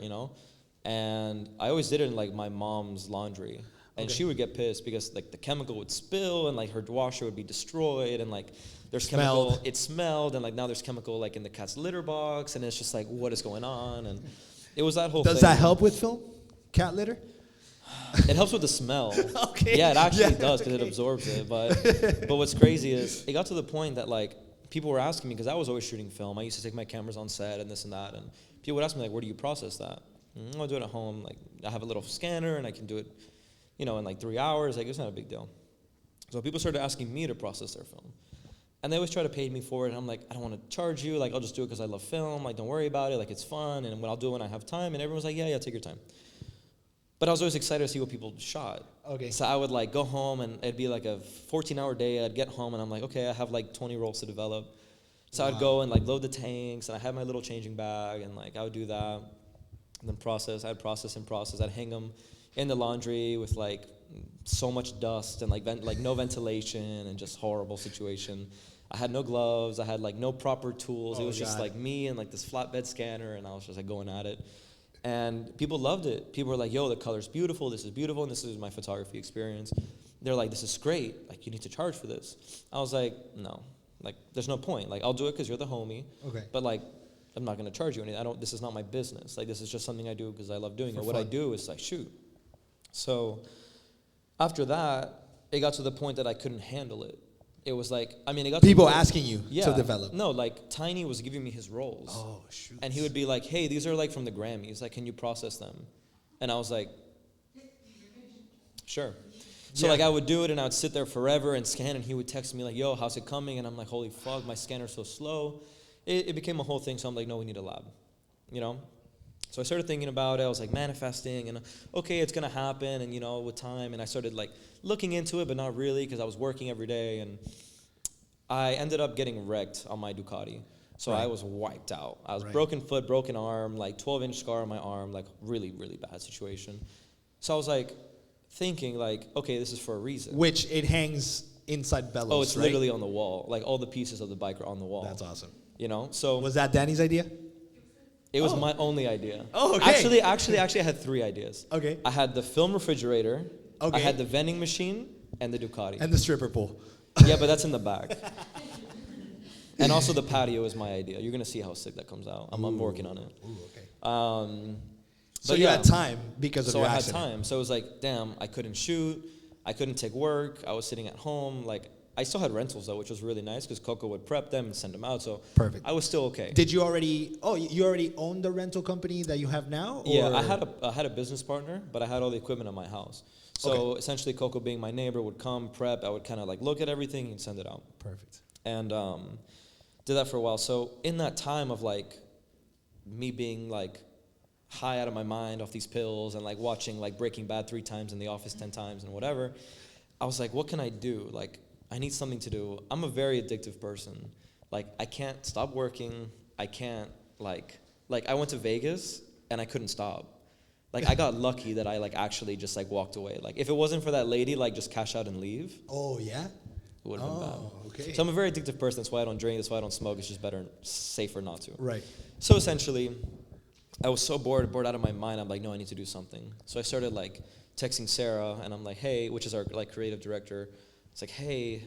and I always did it in like my mom's laundry. And Okay. she would get pissed because like the chemical would spill and like her washer would be destroyed and like there's Smelled. chemical, it smelled, and like now there's chemical like in the cat's litter box, and it's just like, what is going on? And it was that whole thing. Does that help with film? Cat litter? It helps with the smell. Okay. Yeah, it actually Yeah, does because it okay. absorbs it. But what's crazy is it got to the point that like people were asking me, because I was always shooting film. I used to take my cameras on set and this and that, and people would ask me like, where do you process that? I'll do it at home. Like I have a little scanner and I can do it, in like 3 hours. Like it's not a big deal. So people started asking me to process their film. And they always try to pay me for it, and I'm like, I don't want to charge you. Like, I'll just do it because I love film. Like, don't worry about it. Like, it's fun, and I'll do it when I have time. And everyone's like, yeah, take your time. But I was always excited to see what people shot. Okay. So I would, like, go home, and it'd be, like, a 14-hour day. I'd get home, and I'm like, okay, I have, like, 20 rolls to develop. So I'd go and, like, load the tanks, and I had my little changing bag, and, like, I would do that. And then I'd process. I'd hang them in the laundry with, like, so much dust and, like no ventilation and just horrible situation. I had no gloves. I had, like, no proper tools. It was just, like, me and, like, this flatbed scanner, and I was just, like, going at it. And people loved it. People were like, yo, the color's beautiful. This is beautiful, and this is my photography experience. They're like, this is great. Like, you need to charge for this. I was like, no. Like, there's no point. Like, I'll do it because you're the homie. Okay. But, like, I'm not going to charge you anything. This is not my business. Like, this is just something I do because I love doing it. What I do is, like, shoot. So after that, it got to the point that I couldn't handle it. It was like, it got to People the point, asking you to develop. No, like Tiny was giving me his roles. Oh, shoot. And he would be like, hey, these are like from the Grammys. Like, can you process them? And I was like, sure. So like I would do it, and I would sit there forever and scan, and he would text me like, yo, how's it coming? And I'm like, holy fuck, my scanner's so slow. It became a whole thing. So I'm like, no, we need a lab, So I started thinking about it. I was like manifesting, and okay, it's gonna happen, and with time. And I started like looking into it, but not really, because I was working every day, and I ended up getting wrecked on my Ducati. So I was wiped out. I was broken foot, broken arm, like 12-inch scar on my arm, like really, really bad situation. So I was like thinking like, okay, this is for a reason. Which it hangs inside Bellows, Oh, it's right? literally on the wall. Like all the pieces of the bike are on the wall. That's awesome. So Was that Danny's idea? it was my only idea. Oh, okay. Actually, I had 3 ideas. Okay. I had the film refrigerator. Okay. I had the vending machine and the Ducati. And the stripper pole. Yeah, but that's in the back. And also the patio is my idea. You're gonna see how sick that comes out. I'm working on it. Ooh, okay. So but you yeah. had time because of So your I had accident. time. So it was like, damn, I couldn't shoot. I couldn't take work. I was sitting at home. Like, I still had rentals though, which was really nice because Coco would prep them and send them out. So Perfect. I was still okay. Did you already? Oh, you already owned the rental company that you have now? Or? Yeah, I had a business partner, but I had all the equipment at my house. So essentially, Coco being my neighbor would come prep. I would kind of like look at everything and send it out. Perfect. And did that for a while. So in that time of like me being like high out of my mind off these pills and like watching like Breaking Bad 3 times and The Office 10 times and whatever, I was like, what can I do? Like, I need something to do. I'm a very addictive person. Like, I can't stop working. I can't like I went to Vegas and I couldn't stop. Like, I got lucky that I like actually just like walked away. Like, if it wasn't for that lady, like just cash out and leave, Oh yeah. it would have been bad. Okay. So I'm a very addictive person. That's why I don't drink. That's why I don't smoke. It's just better, safer not to. Right. So essentially, I was so bored out of my mind. I'm like, no, I need to do something. So I started like texting Sarah, and I'm like, hey, which is our like creative director. It's like, hey,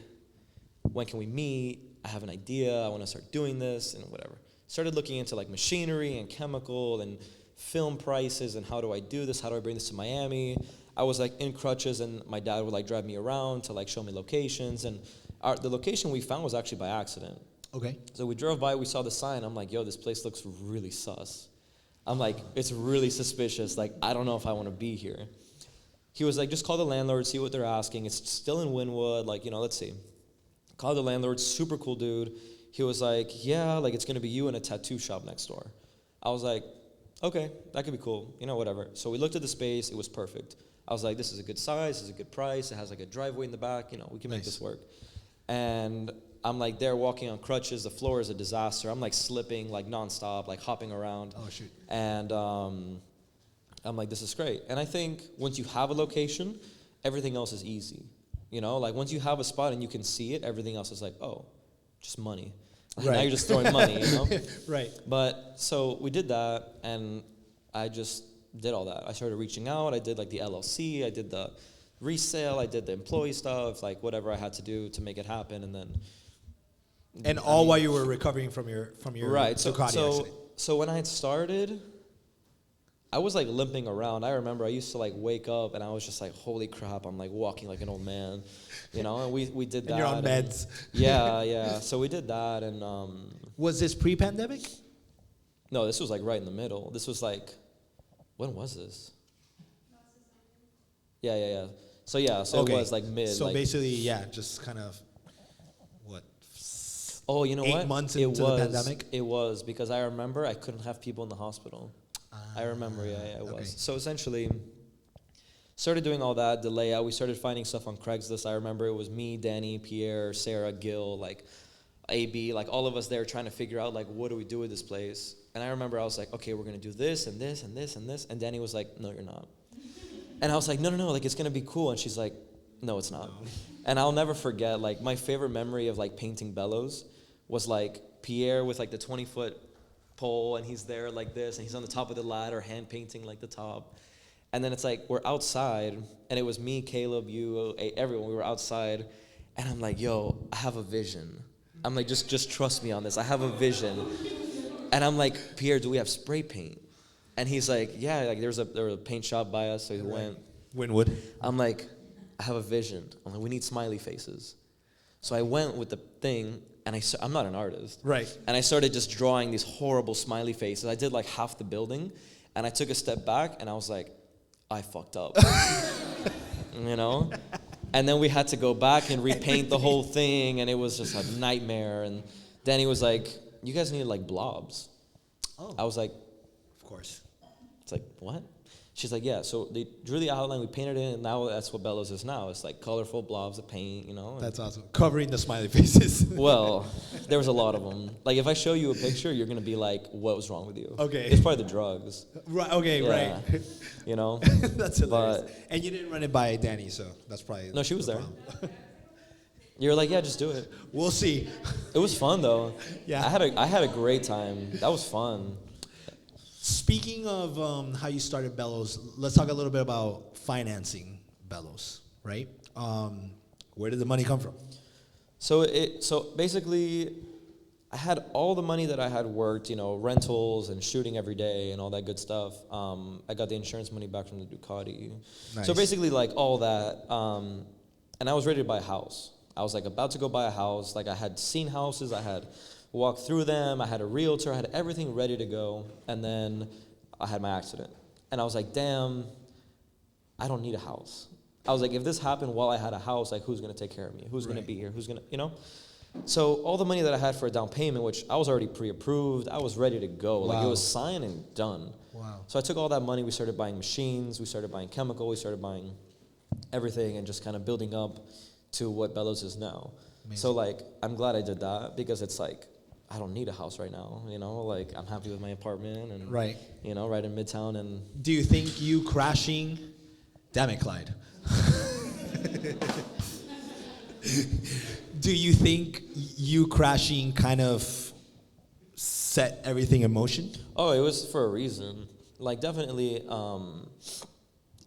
when can we meet? I have an idea. I want to start doing this and whatever. Started looking into like machinery and chemical and film prices and how do I do this? How do I bring this to Miami? I was like in crutches, and my dad would like drive me around to like show me locations. And the location we found was actually by accident. Okay. So we drove by, we saw the sign. I'm like, yo, this place looks really sus. I'm like, it's really suspicious. Like, I don't know if I want to be here. He was like, just call the landlord, see what they're asking. It's still in Wynwood, like, let's see. Called the landlord, super cool dude. He was like, yeah, like it's going to be you in a tattoo shop next door. I was like, okay, that could be cool. You know, whatever. So we looked at the space. It was perfect. I was like, this is a good size. This is a good price. It has like a driveway in the back. You know, we can make this work. And I'm like there walking on crutches. The floor is a disaster. I'm like slipping like nonstop, like hopping around. Oh, shoot. And I'm like, this is great. And I think once you have a location, everything else is easy. You know, like once you have a spot and you can see it, everything else is like, oh, just money. Like, now you're just throwing money, you know? Right. But so we did that, and I just did all that. I started reaching out. I did like the LLC. I did the resale. I did the employee stuff, like whatever I had to do to make it happen. And then. And all while you were recovering from your right. Ducati accident. So when I had started, I was like limping around. I remember I used to like wake up and I was just like, holy crap, I'm like walking like an old man, you know, and we did that. And you're on meds. Yeah. So we did that. And was this pre-pandemic? no, this was like right in the middle. This was like, when was this? Yeah. So okay. It was like mid. So like, basically, just kind of, what? oh, you know 8 months into the pandemic? It was, because I remember I couldn't have people in the hospital. I remember, it was. Okay. So essentially, started doing all that, the layout. We started finding stuff on Craigslist. I remember it was me, Danny, Pierre, Sarah, Gil, like AB, like all of us there trying to figure out, like, what do we do with this place? And I remember I was like, okay, we're going to do this and this and this and this. And Danny was like, no, you're not. And I was like, no, like, it's going to be cool. And she's like, no, it's not. No. And I'll never forget, like, my favorite memory of, like, painting Bellows was, like, Pierre with, like, the 20-foot pole, and he's there like this, and he's on the top of the ladder, hand painting, like, the top. And then it's like, we're outside, and it was me, Caleb, you, everyone. We were outside, and I'm like, yo, I have a vision. I'm like, just trust me on this. I have a vision. And I'm like, Pierre, do we have spray paint? And he's like, yeah, like there was a paint shop by us, so he went. Winwood. I'm like, I have a vision. I'm like, we need smiley faces. So I went with the thing, and I'm not an artist. Right. And I started just drawing these horrible smiley faces. I did like half the building, and I took a step back, and I was like, I fucked up. You know? And then we had to go back and repaint the whole thing, and it was just a nightmare. And Danny was like, you guys need like blobs. Oh. I was like, of course. It's like, what? She's like, yeah, so they drew the outline, we painted it, and now that's what Bellows is now. It's like colorful blobs of paint, you know? That's awesome. Covering the smiley faces. Well, there was a lot of them. Like, if I show you a picture, you're going to be like, what was wrong with you? Okay. It's probably the drugs. Right. Okay, Yeah. right. You know? That's hilarious. But, and you didn't run it by Danny, so that's probably no, she was the there. problem. You were like, yeah, just do it. We'll see. It was fun, though. Yeah. I had a great time. That was fun. Speaking of how you started Bellows, let's talk a little bit about financing Bellows, right? Where did the money come from? So basically, I had all the money that I had worked, you know, rentals and shooting every day and all that good stuff. I got the insurance money back from the Ducati. Nice. So basically, like, all that. And I was ready to buy a house. I was, like, about to go buy a house. Like, I had seen houses. I had walked through them. I had a realtor. I had everything ready to go. And then I had my accident. And I was like, damn, I don't need a house. I was like, if this happened while I had a house, like, who's going to take care of me? Who's going to be here? Who's going to, you know? So all the money that I had for a down payment, which I was already pre-approved, I was ready to go. Wow. Like, it was signed and done. Wow. So I took all that money. We started buying machines. We started buying chemical. We started buying everything and just kind of building up to what Bellows is now. Amazing. So, like, I'm glad I did that because it's like, I don't need a house right now, you know? Like, I'm happy with my apartment and, right. You know, right in Midtown. And do you think you crashing, damn it, Clyde. Do you think you crashing kind of set everything in motion? Oh, it was for a reason. Like, definitely,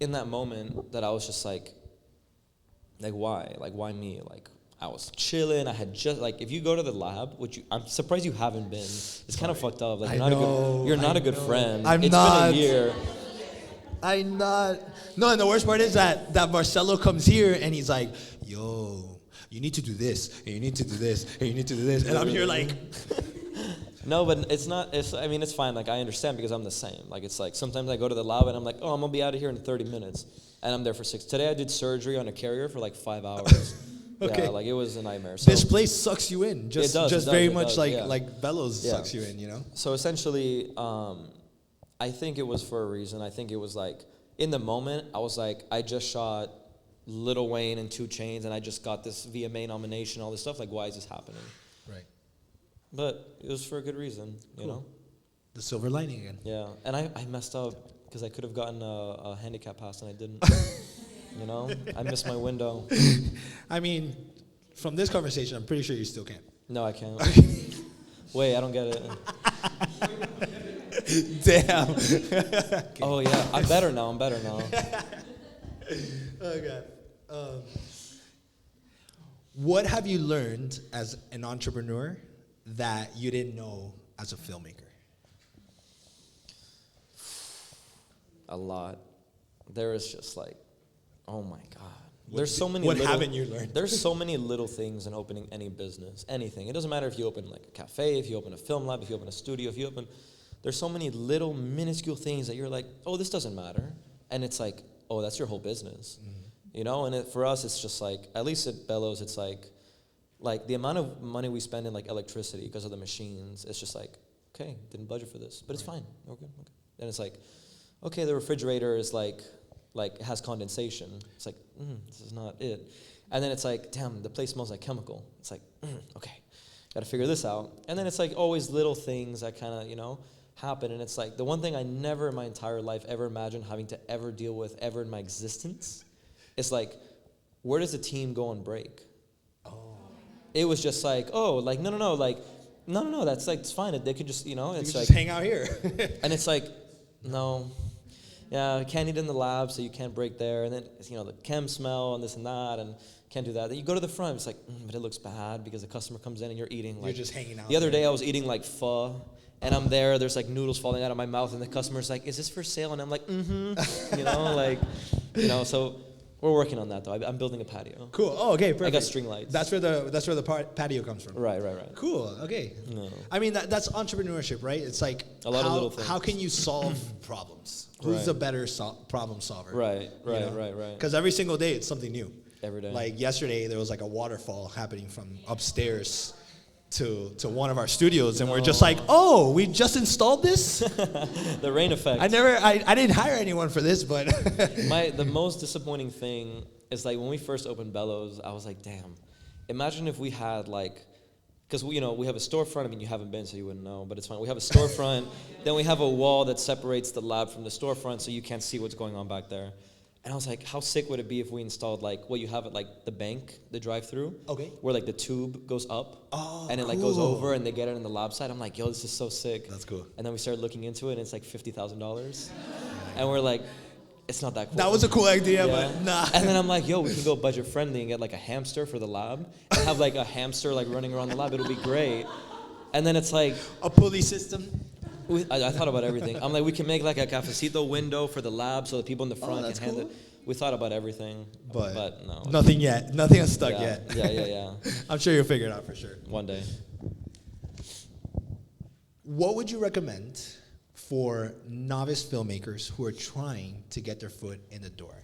in that moment that I was just like, why? Like, why me? Like, I was chilling. I had just, like, if you go to the lab, which I'm surprised you haven't been. It's kind of fucked up. Like, you're not a good friend. It's been a year. I'm not. No, and the worst part is that Marcello comes here and he's like, yo, you need to do this, and you need to do this, and you need to do this. And I'm here like. No, but it's not, it's fine. Like, I understand because I'm the same. Like, it's like sometimes I go to the lab and I'm like, oh, I'm going to be out of here in 30 minutes. And I'm there for 6. Today I did surgery on a carrier for like 5 hours. Okay. Yeah, like, it was a nightmare. So this place sucks you in. Just very much like Bellows sucks you in, you know? So essentially, I think it was for a reason. I think it was like, in the moment, I was like, I just shot Lil Wayne and 2 Chainz, and I just got this VMA nomination, all this stuff. Like, why is this happening? Right. But it was for a good reason, you know? The silver lining again. Yeah, and I messed up because I could have gotten a handicap pass, and I didn't. You know? I missed my window. I mean, from this conversation, I'm pretty sure you still can. No, I can't. Wait, I don't get it. Damn. Oh, yeah, I'm better now. Oh, God. What have you learned as an entrepreneur that you didn't know as a filmmaker? A lot. There is just like, oh my God. There's so many. What haven't you learned? There's so many little things in opening any business, anything. It doesn't matter if you open like a cafe, if you open a film lab, if you open a studio, if you open. There's so many little minuscule things that you're like, oh, this doesn't matter, and it's like, oh, that's your whole business, you know. And for us, it's just like, at least at Bellows, it's like the amount of money we spend in like electricity because of the machines. It's just like, okay, didn't budget for this, but it's fine. We're good. Okay. And it's like, okay, the refrigerator is like has condensation. It's like, this is not it. And then it's like, damn, the place smells like chemical. It's like, okay, got to figure this out. And then it's like always little things that kind of, you know, happen. And it's like the one thing I never in my entire life ever imagined having to ever deal with ever in my existence is like, where does the team go on break? It was just like, oh, like, no, that's like, it's fine. They could just, you know, it's you like. Just hang out here. And it's like, no. Yeah, you can't eat in the lab, so you can't break there. And then, you know, the chem smell and this and that, and can't do that. Then you go to the front, it's like, but it looks bad because the customer comes in and you're eating. Like, you're just hanging out. The other day I was eating like pho, and I'm there, there's like noodles falling out of my mouth, and the customer's like, is this for sale? And I'm like, you know, like, you know, so we're working on that though. I'm building a patio. Cool. Oh, okay, perfect. I got string lights. That's where the patio comes from. Right. Cool. Okay. No. I mean, that's entrepreneurship, right? It's like A lot of little things. How can you solve problems? Who's Right. the better problem solver? Right. Because every single day it's something new. Every day. Like yesterday, there was like a waterfall happening from upstairs to one of our studios, and we're just like, oh, we just installed this. The rain effect. I didn't hire anyone for this, but The most disappointing thing is like when we first opened Bellows, I was like, damn, imagine if we had like, because we have a storefront. I mean, you haven't been, so you wouldn't know, but it's fine. We have a storefront, then we have a wall that separates the lab from the storefront, so you can't see what's going on back there. And I was like, how sick would it be if we installed like what you have at like the bank, the drive-through, okay, where like the tube goes up, and it like cool. goes over, and they get it in the lab side. I'm like, yo, this is so sick. That's cool. And then we started looking into it, and it's like $50,000, and we're like, it's not that cool. That was a cool idea, Yeah. but nah. And then I'm like, yo, we can go budget friendly and get like a hamster for the lab and have like a hamster like running around the lab. It'll be great. And then it's like A pulley system. I thought about everything. I'm like, we can make like a cafecito window for the lab so the people in the front that's can hand cool. it. We thought about everything, But no. nothing yet. Nothing has stuck Yeah, yet. yeah. I'm sure you'll figure it out for sure. One day. What would you recommend for novice filmmakers who are trying to get their foot in the door?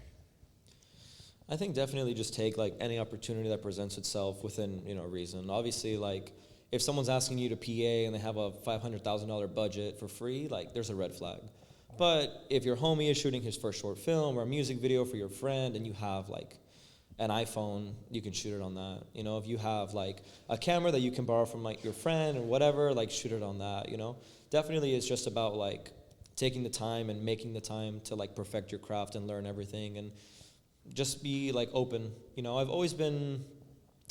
I think definitely just take like any opportunity that presents itself within, reason. Obviously, like if someone's asking you to PA and they have a $500,000 budget for free, like there's a red flag. But if your homie is shooting his first short film or a music video for your friend and you have like an iPhone, you can shoot it on that. If you have like a camera that you can borrow from like your friend or whatever, like shoot it on that, Definitely it's just about like taking the time and making the time to like perfect your craft and learn everything and just be like open. I've always been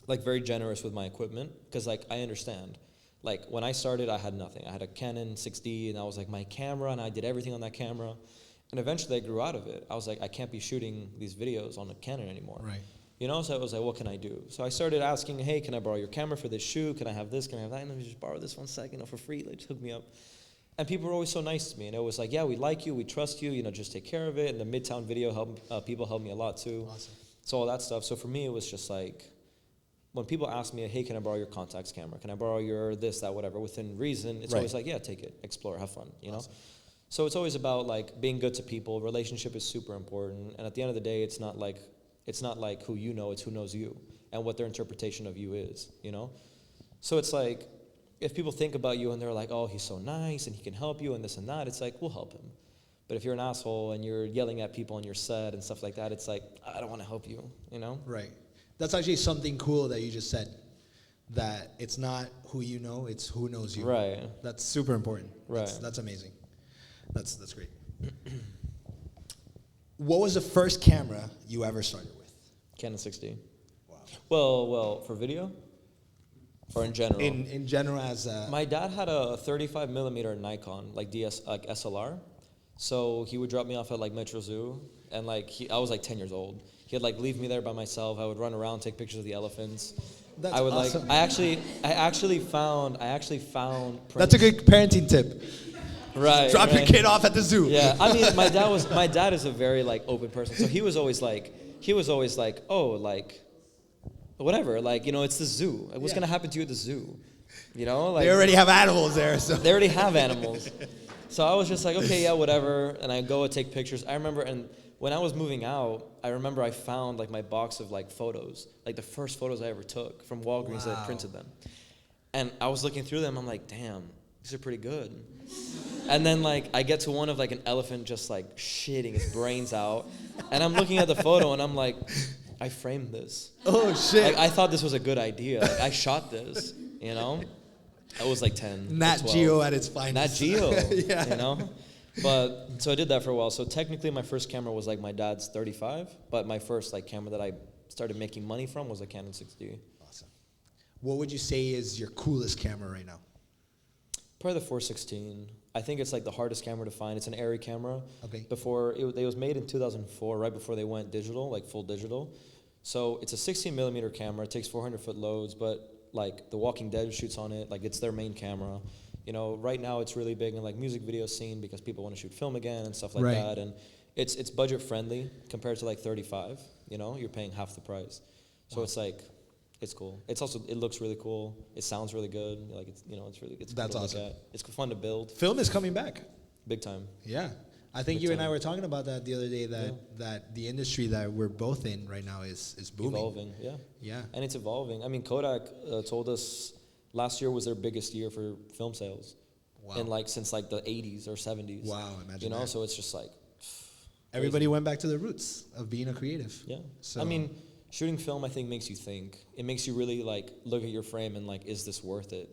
like very generous with my equipment because like I understand. Like when I started, I had nothing. I had a Canon 6D and that was like my camera and I did everything on that camera. And eventually I grew out of it. I was like, I can't be shooting these videos on a Canon anymore. Right. So I was like, what can I do? So I started asking, hey, can I borrow your camera for this shoot? Can I have this? Can I have that? And let me just borrow this 1 second for free. Like, just hook me up. And people were always so nice to me. And it was like, yeah, we like you. We trust you. Just take care of it. And the Midtown video people helped me a lot too. Awesome. So all that stuff. So for me, it was just like, when people ask me, hey, can I borrow your Contax camera? Can I borrow your this, that, whatever? Within reason, it's Right. always like, yeah, take it, explore, have fun, Awesome. So it's always about like being good to people. Relationship is super important. And at the end of the day, it's not like who you know, it's who knows you and what their interpretation of you is, So it's like, if people think about you and they're like, oh, he's so nice and he can help you and this and that, it's like, we'll help him. But if you're an asshole and you're yelling at people on your set and stuff like that, it's like, I don't want to help you, you know? Right. That's actually something cool that you just said. That it's not who you know, it's who knows you. Right. That's super important. Right. That's amazing. That's great. What was the first camera you ever started with? Canon 60. Wow. Well, for video? Or in general? In general as a... My dad had a 35 millimeter Nikon, like SLR. So he would drop me off at like Metro Zoo, and like I was like 10 years old. He'd like leave me there by myself. I would run around, take pictures of the elephants. That's I would awesome. I actually found. That's a good parenting tip. Right. Drop your right. kid off at the zoo. Yeah, I mean, my dad is a very like open person. So he was always like, oh, like, whatever, like, you know, it's the zoo. What's gonna happen to you at the zoo? You know, like They already have animals there, so. they already have animals. So I was just like, okay, yeah, whatever. And I go and take pictures. I remember, and when I was moving out, I remember I found like my box of like photos, like the first photos I ever took from Walgreens that I printed them. And I was looking through them. I'm like, damn, these are pretty good. And then like I get to one of like an elephant just like shitting his brains out. And I'm looking at the photo and I'm like, I framed this. Oh, shit. Like I thought this was a good idea. Like I shot this, you know? I was like 10. Nat 12. Geo at its finest. Nat Geo, Yeah. you know? But, so I did that for a while. So technically my first camera was like my dad's 35, but my first like camera that I started making money from was a Canon 60. Awesome. What would you say is your coolest camera right now? Probably the 416. I think it's like the hardest camera to find. It's an Arri camera. Okay. It was made in 2004, right before they went digital, like full digital. So it's a 16 millimeter camera. It takes 400-foot loads, but like The Walking Dead shoots on it. Like it's their main camera. You know, right now it's really big in like music video scene because people want to shoot film again and stuff like Right. that. And it's budget friendly compared to like 35. You know, you're paying half the price. So it's like, it's cool. It's also, it looks really cool. It sounds really good. Like it's, you know, it's really, it's cool That's to look awesome. at. It's fun to build. Film is coming back. Big time. Yeah. I think Big you and I time. were talking about that the other day, that the industry that we're both in right now is booming. Evolving, yeah. Yeah. And it's evolving. I mean, Kodak told us last year was their biggest year for film sales. Wow. And like since like the 80s or 70s. Wow, imagine You know, that. so it's just like Everybody went back to the roots of being a creative. yeah. So- I mean, shooting film I think makes you think. It makes you really like look at your frame and like, is this worth it?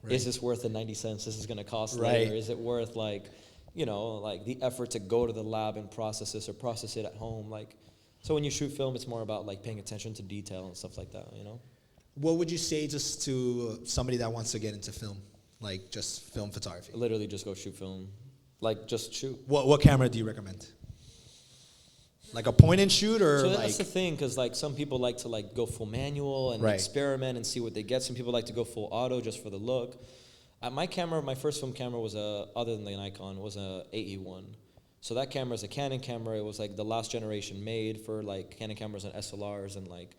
Right. Is this worth the 90 cents this is gonna cost Right. later? Is it worth like, you know, like the effort to go to the lab and process this or process it at home? Like, so when you shoot film, it's more about like paying attention to detail and stuff like that, you know? What would you say just to somebody that wants to get into film, like just film photography? Literally just go shoot film. Like just shoot. What camera do you recommend? Like a point and shoot, or So like that's the thing, because like some people like to like go full manual and Right. experiment and see what they get. Some people like to go full auto just for the look. My camera, my first film camera was other than the Nikon, was a AE1. So that camera is a Canon camera. It was like the last generation made for like Canon cameras and SLRs, and like,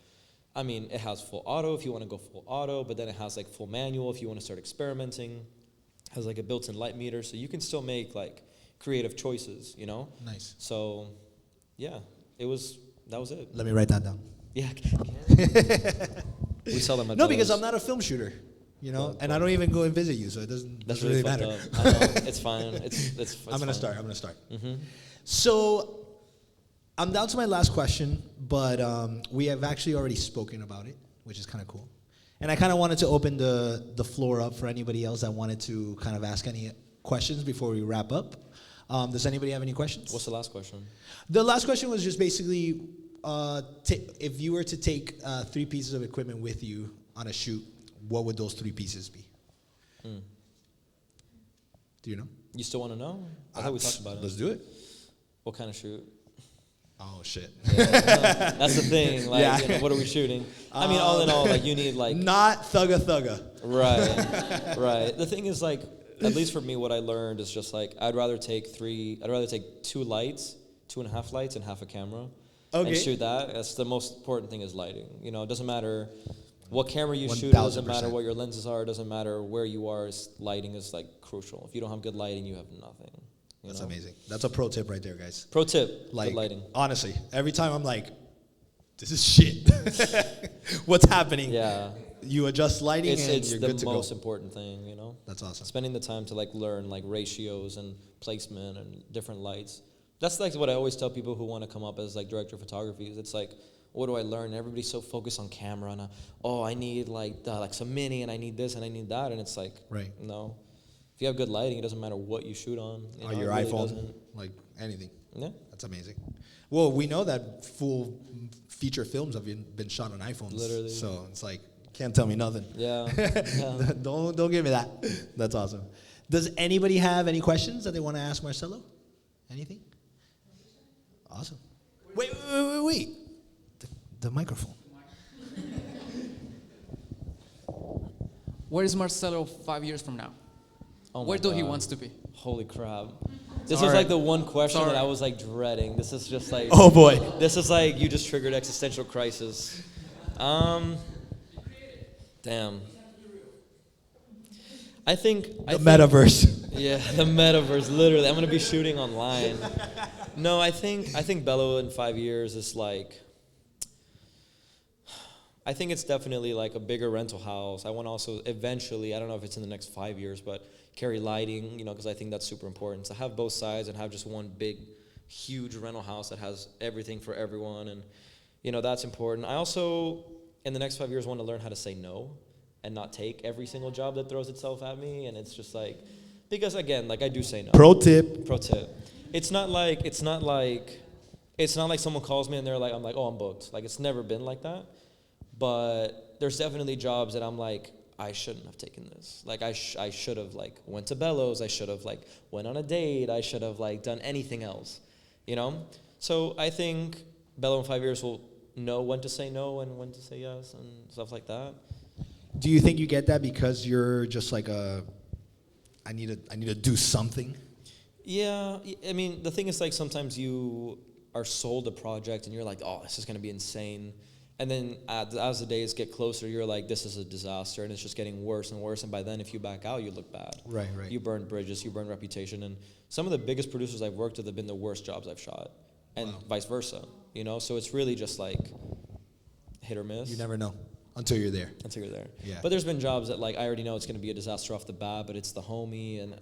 I mean, it has full auto if you want to go full auto, but then it has like full manual if you want to start experimenting. It has like a built-in light meter, so you can still make like creative choices, you know? nice. So, yeah, that was it. Let me write that down. Yeah. We sell them at No, because Bellows. I'm not a film shooter, you know, Well, and I don't even go and visit you, so it doesn't That's really really matter. fucked up. I know. It's fine. It's I'm gonna fine. start. Mm-hmm. So I'm down to my last question, but we have actually already spoken about it, which is kind of cool. And I kind of wanted to open the floor up for anybody else that wanted to kind of ask any questions before we wrap up. Does anybody have any questions? What's the last question? The last question was just basically, if you were to take 3 pieces of equipment with you on a shoot, what would those 3 pieces be? Do you know? You still want to know? I thought we talked about it. Let's do it. What kind of shoot? Oh, shit. That's the thing. Like, Yeah. you know, what are we shooting? I mean, all in all, like, you need like Not thugga. right, right. The thing is, like, at least for me, what I learned is just like I'd rather take 2 lights, 2.5 lights, and half a camera, Okay. and shoot that. That's the most important thing is lighting. You know, it doesn't matter what camera you shoot. It 1000%. doesn't matter what your lenses are. It doesn't matter where you are. Lighting is like crucial. If you don't have good lighting, you have nothing. You That's know? amazing. That's a pro tip right there, guys. Pro tip: Like, good lighting. honestly, every time I'm like, this is shit. What's happening? Yeah. You adjust lighting and It's you're the good to go. most important thing, you know? That's awesome. Spending the time to like learn like ratios and placement and different lights. That's like what I always tell people who want to come up as like director of photography. Is it's like, what do I learn? Everybody's so focused on camera and I need like some mini and I need this and I need that, and it's like, Right. no. If you have good lighting, it doesn't matter what you shoot on. You know, Your it really iPhone, doesn't. like anything. Yeah. That's amazing. Well, we know that full feature films have been shot on iPhones. Literally. So it's like, can't tell me nothing. Yeah. Yeah. Don't give me that. That's awesome. Does anybody have any questions that they want to ask Marcello? Anything? Awesome. Wait. The microphone. Where is Marcello 5 years from now? Oh my Where do he God. wants to be? Holy crap. This All was right. like the one question that Sorry. I was like dreading. This is just like, Oh boy. this is like, you just triggered existential crisis. Damn. I think The metaverse. Yeah, the metaverse. Literally, I'm gonna be shooting online. No, I think Bellows in 5 years is like. I think it's definitely like a bigger rental house. I want to also eventually, I don't know if it's in the next 5 years, but carry lighting, you know, because I think that's super important. To have both sides and have just one big, huge rental house that has everything for everyone, and you know that's important. I also, in the next 5 years, want to learn how to say no and not take every single job that throws itself at me. And it's just like, because again, like I do say no. Pro tip. Pro tip. It's not like someone calls me and they're like, I'm like, oh, I'm booked. Like it's never been like that. But there's definitely jobs that I'm like, I shouldn't have taken this. Like I should have like went to Bellows. I should have like went on a date. I should have like done anything else, you know? So I think Bellows in 5 years will know when to say no and when to say yes and stuff like that. Do you think you get that because you're just like I need to do something? Yeah, I mean, the thing is like sometimes you are sold a project and you're like, oh, this is going to be insane. And then as the days get closer, you're like, this is a disaster, and it's just getting worse and worse. And by then, if you back out, you look bad. Right. You burn bridges, you burn reputation. And some of the biggest producers I've worked with have been the worst jobs I've shot, and vice versa. You know, so it's really just like hit or miss. You never know until you're there. Until you're there. Yeah. But there's been jobs that like I already know it's going to be a disaster off the bat, but it's the homie, and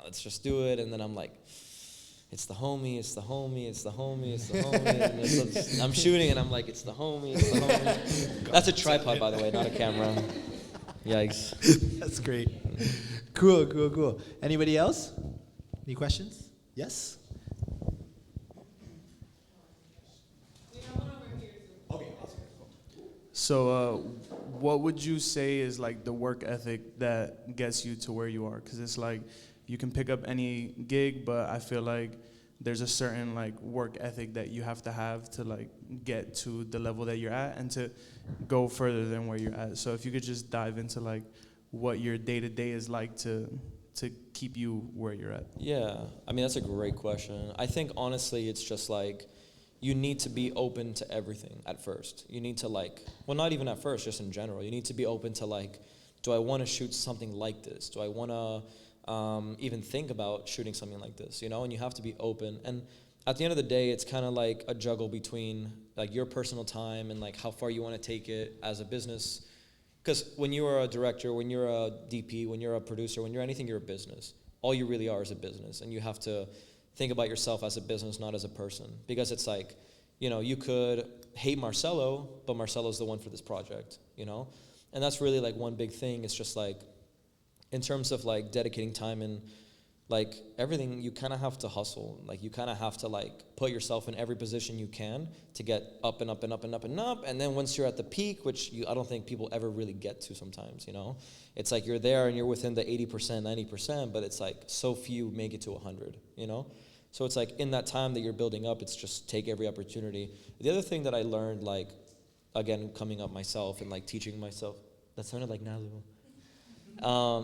let's just do it. And then I'm like, it's the homie, it's the homie, it's the homie, it's the homie. And I'm shooting and I'm like, it's the homie, it's the homie. That's a tripod, by the way, not a camera. Yikes. That's great. Cool. Anybody else? Any questions? Yes? So, what would you say is like the work ethic that gets you to where you are? Because it's like you can pick up any gig, but I feel like there's a certain like work ethic that you have to like get to the level that you're at and to go further than where you're at. So if you could just dive into like what your day-to-day is like to keep you where you're at. Yeah, I mean, that's a great question. I think honestly, it's just like, you need to be open to everything at first. You need to like, well, not even at first, just in general. You need to be open to like, do I want to shoot something like this? Do I want to even think about shooting something like this, you know? And you have to be open. And at the end of the day, it's kind of like a juggle between like your personal time and like how far you want to take it as a business. Because when you are a director, when you're a DP, when you're a producer, when you're anything, you're a business. All you really are is a business. And you have to think about yourself as a business, not as a person. Because it's like, you know, you could hate Marcello, but Marcello's the one for this project, you know? And that's really like one big thing. It's just like, in terms of like dedicating time and like everything, you kind of have to hustle. Like you kind of have to like put yourself in every position you can to get up and up and up and up and up. And then once you're at the peak, which I don't think people ever really get to sometimes, you know, it's like you're there and you're within the 80%, 90%, but it's like so few make it to 100, you know? So it's like in that time that you're building up, it's just take every opportunity. The other thing that I learned, like, again, coming up myself and like teaching myself, that sounded like Nalu.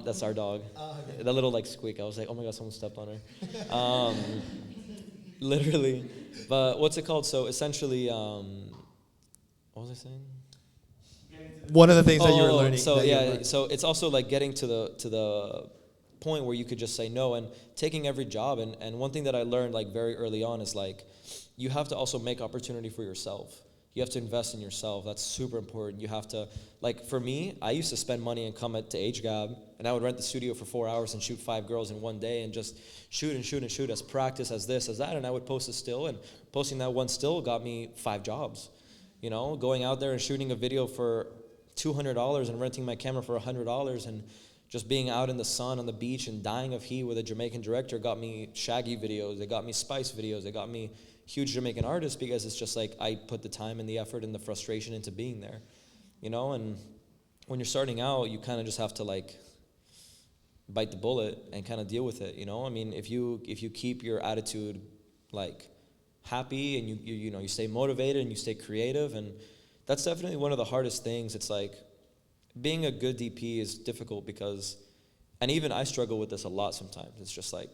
That's our dog. Okay. That little like squeak. I was like, oh my God, someone stepped on her. Literally. But what's it called? So essentially, what was I saying? One of the things that you were learning. So yeah, so it's also like getting to the point where you could just say no and taking every job. And one thing that I learned like very early on is like, you have to also make opportunity for yourself. You have to invest in yourself. That's super important. You have to, like for me, I used to spend money and come to HGAB, and I would rent the studio for 4 hours and shoot 5 girls in one day and just shoot and shoot and shoot as practice, as this, as that, and I would post a still, and posting that one still got me 5 jobs. You know, going out there and shooting a video for $200 and renting my camera for $100 and just being out in the sun on the beach and dying of heat with a Jamaican director got me Shaggy videos, it got me Spice videos, it got me huge Jamaican artists, because it's just like I put the time and the effort and the frustration into being there, you know. And when you're starting out, you kind of just have to like bite the bullet and kind of deal with it, you know. I mean, if you keep your attitude like happy and you know, you stay motivated and you stay creative, and that's definitely one of the hardest things. It's like being a good DP is difficult because, and even I struggle with this a lot sometimes. It's just like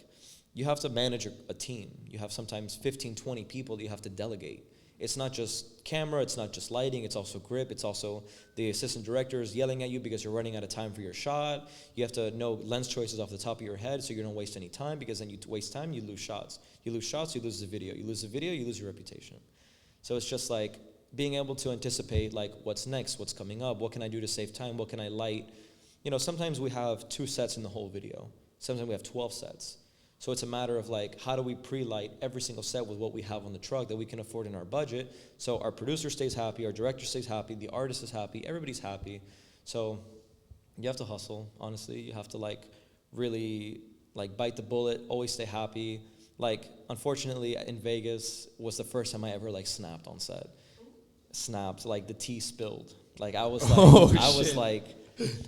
you have to manage a team. You have sometimes 15, 20 people that you have to delegate. It's not just camera, it's not just lighting, it's also grip, it's also the assistant directors yelling at you because you're running out of time for your shot. You have to know lens choices off the top of your head so you don't waste any time, because then you waste time, you lose shots. You lose shots, you lose the video. You lose the video, you lose your reputation. So it's just like being able to anticipate like what's next, what's coming up, what can I do to save time, what can I light. You know, sometimes we have 2 sets in the whole video. Sometimes we have 12 sets. So it's a matter of like, how do we pre-light every single set with what we have on the truck that we can afford in our budget, so our producer stays happy, our director stays happy, the artist is happy, everybody's happy. So you have to hustle, honestly. You have to like really like bite the bullet, always stay happy. Like, unfortunately, in Vegas was the first time I ever like snapped on set. Snapped, like the tea spilled. Like I was like,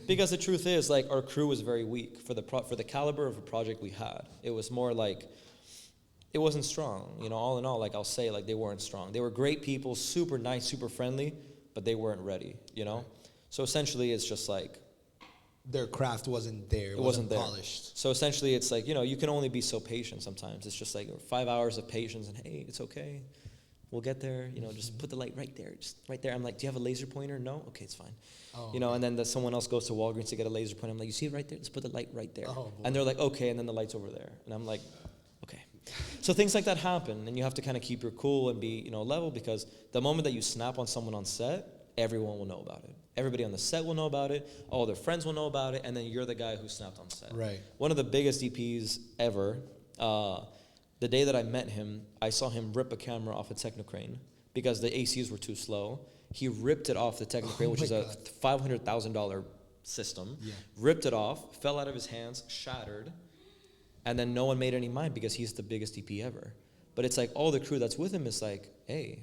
because the truth is, like, our crew was very weak for the caliber of a project we had. It was more like, it wasn't strong, you know. All in all, like I'll say, like they weren't strong. They were great people, super nice, super friendly, but they weren't ready, you know. So essentially, it's just like Their craft wasn't there. It wasn't there. Polished. So essentially, it's like, you know, you can only be so patient sometimes. It's just like 5 hours of patience, and hey, it's okay. We'll get there, you know, just put the light right there, just right there. I'm like, do you have a laser pointer? No? Okay, it's fine. Oh, you know, and then someone else goes to Walgreens to get a laser pointer. I'm like, you see it right there? Just put the light right there. Oh, and they're like, okay, and then the light's over there. And I'm like, okay. So things like that happen, and you have to kind of keep your cool and be, you know, level, because the moment that you snap on someone on set, everyone will know about it. Everybody on the set will know about it. All their friends will know about it, and then you're the guy who snapped on set. Right. One of the biggest DPs ever, the day that I met him, I saw him rip a camera off a Technocrane because the ACs were too slow. He ripped it off the Technocrane, which is a $500,000 system. Yeah. Ripped it off, fell out of his hands, shattered, and then no one made any mind because he's the biggest DP ever. But it's like all the crew that's with him is like, hey,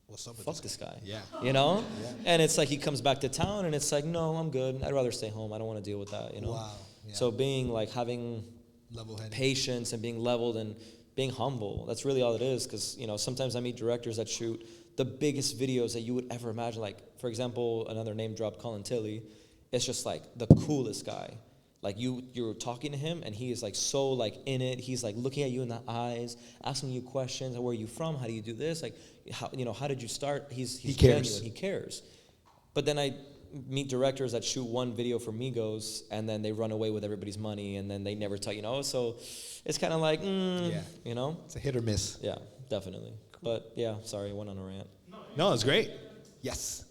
what's up with fuck this guy? Yeah. You know? Yeah. And it's like he comes back to town and it's like, no, I'm good. I'd rather stay home. I don't want to deal with that, you know? Wow. Yeah. So being like having level-headed patience and being leveled and being humble, that's really all it is. Because, you know, sometimes I meet directors that shoot the biggest videos that you would ever imagine. Like, for example, another name drop, Colin Tilley. It's just like the coolest guy. Like you're talking to him and he is like so like in it. He's like looking at you in the eyes, asking you questions. Where are you from? How do you do this? Like, how, you know, how did you start? He cares. Genuine. He cares. But then I meet directors that shoot one video for Migos and then they run away with everybody's money and then they never tell, you know. So it's kind of like, you know. It's a hit or miss. Yeah, definitely. But yeah, sorry, I went on a rant. No, it's great. Yes.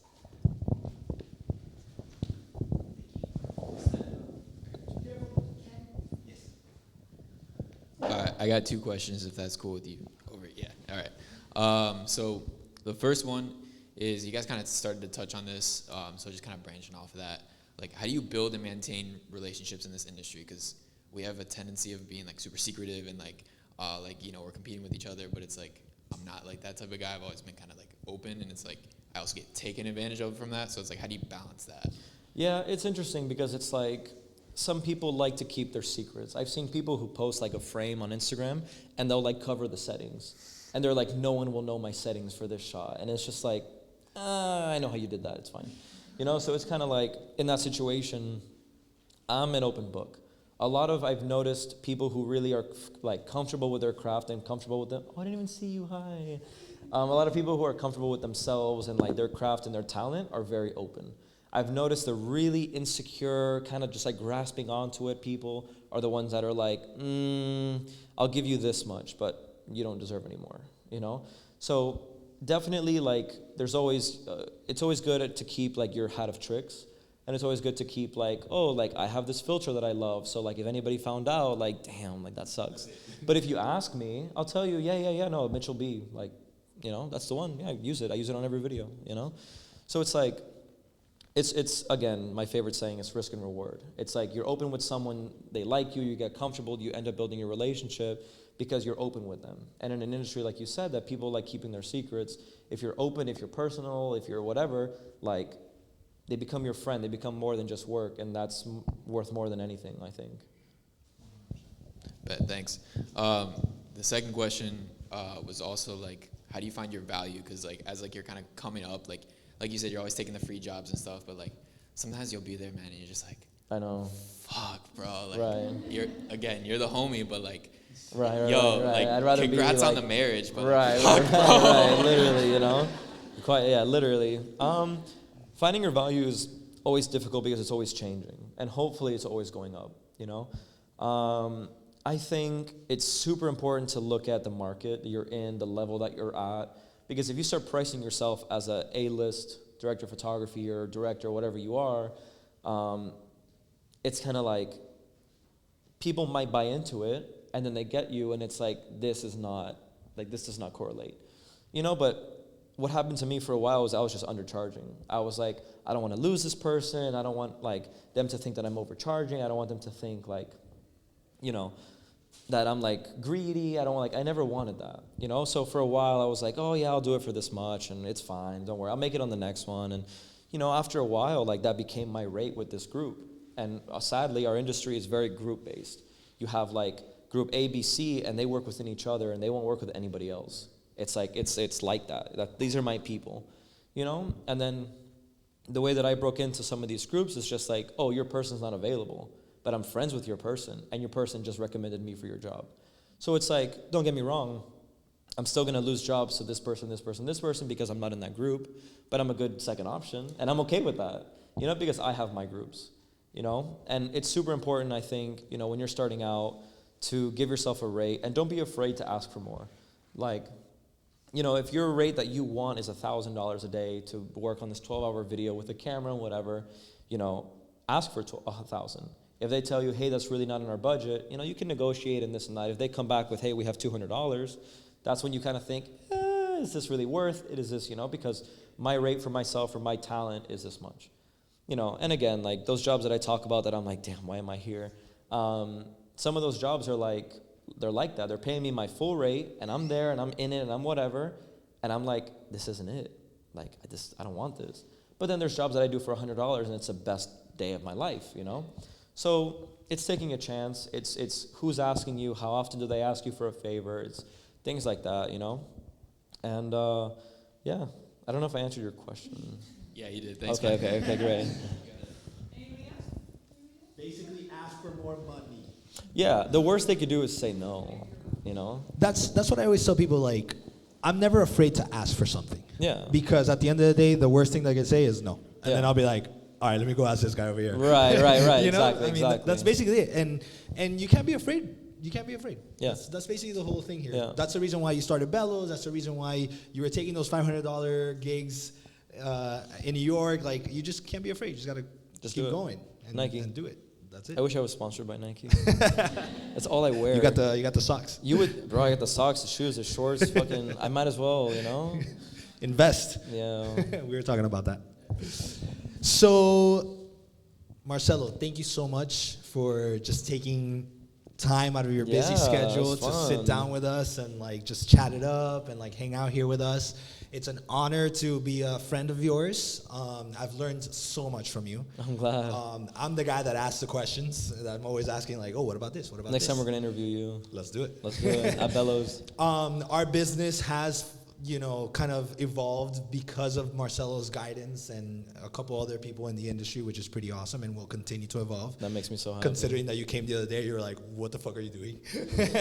I got 2 questions, if that's cool with you. Over, yeah. All right. So the first one is, you guys kind of started to touch on this, so just kind of branching off of that. Like, how do you build and maintain relationships in this industry? Because we have a tendency of being like super secretive and like you know, we're competing with each other, but it's like I'm not like that type of guy. I've always been kind of like open, and it's like I also get taken advantage of from that. So it's like, how do you balance that? Yeah, it's interesting because it's like, some people like to keep their secrets. I've seen people who post like a frame on Instagram and they'll like cover the settings. And they're like, no one will know my settings for this shot. And it's just like, I know how you did that, it's fine. You know, so it's kind of like, in that situation, I'm an open book. I've noticed people who really are like comfortable with their craft and comfortable with them. Oh, I didn't even see you, hi. A lot of people who are comfortable with themselves and like their craft and their talent are very open. I've noticed the really insecure, kind of just like grasping onto it people are the ones that are like, I'll give you this much, but you don't deserve any more, you know? So definitely like there's always it's always good to keep like your hat of tricks, and it's always good to keep like, oh, like I have this filter that I love, so like if anybody found out, like damn, like that sucks. But if you ask me, I'll tell you, yeah, no, Mitchell B, like, you know, that's the one. Yeah, I use it on every video, you know. So it's like, it's again, my favorite saying is risk and reward. It's like you're open with someone, they like you, you get comfortable, you end up building a relationship because you're open with them. And in an industry, like you said, that people like keeping their secrets, if you're open, if you're personal, if you're whatever, like they become your friend, they become more than just work, and that's worth more than anything, I think. Thanks. The second question was also like, how do you find your value? Because like as like you're kind of coming up, like you said, you're always taking the free jobs and stuff, but like sometimes you'll be there, man, and you're just like, I know. fuck, bro. Like Right. you're the homie, but like, Right. like I'd rather congrats be on like, the marriage, but right, like, fuck, bro. right, literally, you know, literally. Finding your value is always difficult because it's always changing, and hopefully it's always going up, you know. I think it's super important to look at the market that you're in, the level that you're at, because if you start pricing yourself as a A-list director of photography or director, whatever you are, it's kind of like people might buy into it, and then they get you, and it's like, this does not correlate, you know. But what happened to me for a while was I was just undercharging. I was like, I don't want to lose this person. I don't want like them to think that I'm overcharging. I don't want them to think like, you know, that I'm like greedy. I never wanted that, you know. So for a while I was like, oh yeah, I'll do it for this much, and it's fine. Don't worry, I'll make it on the next one. And you know, after a while, like that became my rate with this group. And sadly, our industry is very group based. You have like group A, B, C, and they work within each other, and they won't work with anybody else. It's like it's like that these are my people, you know. And then the way that I broke into some of these groups is just like, oh, your person's not available, but I'm friends with your person, and your person just recommended me for your job. So it's like, don't get me wrong, I'm still gonna lose jobs to this person because I'm not in that group, but I'm a good second option, and I'm okay with that, you know, because I have my groups, you know. And it's super important, I think, you know, when you're starting out, to give yourself a rate, and don't be afraid to ask for more. Like, you know, if your rate that you want is $1,000 a day to work on this 12-hour video with a camera and whatever, you know, ask for $1,000. If they tell you, hey, that's really not in our budget, you know, you can negotiate and this and that. If they come back with, hey, we have $200, that's when you kind of think, is this really worth it? Is this, you know, because my rate for myself or my talent is this much. You know, and again, like those jobs that I talk about that I'm like, damn, why am I here? Some of those jobs are like, they're like that. They're paying me my full rate, and I'm there, and I'm in it, and I'm whatever, and I'm like, this isn't it. Like, I don't want this. But then there's jobs that I do for $100, and it's the best day of my life, you know? So it's taking a chance. It's who's asking you, how often do they ask you for a favor? It's things like that, you know? And, yeah, I don't know if I answered your question. Yeah, you did. Thanks. Okay, great. Basically, ask for more money. Yeah, the worst they could do is say no, you know? That's what I always tell people, like, I'm never afraid to ask for something. Yeah. Because at the end of the day, the worst thing they can say is no. And Yeah. then I'll be like, all right, let me go ask this guy over here. Right. You know? Exactly, I mean, exactly. that's basically it. And you can't be afraid. You can't be afraid. Yeah. That's basically the whole thing here. Yeah. That's the reason why you started Bellows. That's the reason why you were taking those $500 gigs in New York. Like, you just can't be afraid. You just got to Just keep do it. going Nike. and do it. That's it. I wish I was sponsored by Nike. That's all I wear. You got the socks. You would, bro. I got the socks, the shoes, the shorts. Fucking, I might as well, you know. Invest. Yeah. We were talking about that. So, Marcello, thank you so much for just taking time out of your busy Yeah, schedule it to was sit fun. down with us and like just chat it up and like hang out here with us. It's an honor to be a friend of yours. I've learned so much from you. I'm glad. I'm the guy that asks the questions. That I'm always asking like, oh, what about this? What about Next this? time we're gonna interview you. Let's do it. Let's do it at Bellows. Our business has, you know, kind of evolved because of Marcello's guidance and a couple other people in the industry, which is pretty awesome and will continue to evolve. That makes me so happy. Considering that you came the other day, you were like, what the fuck are you doing?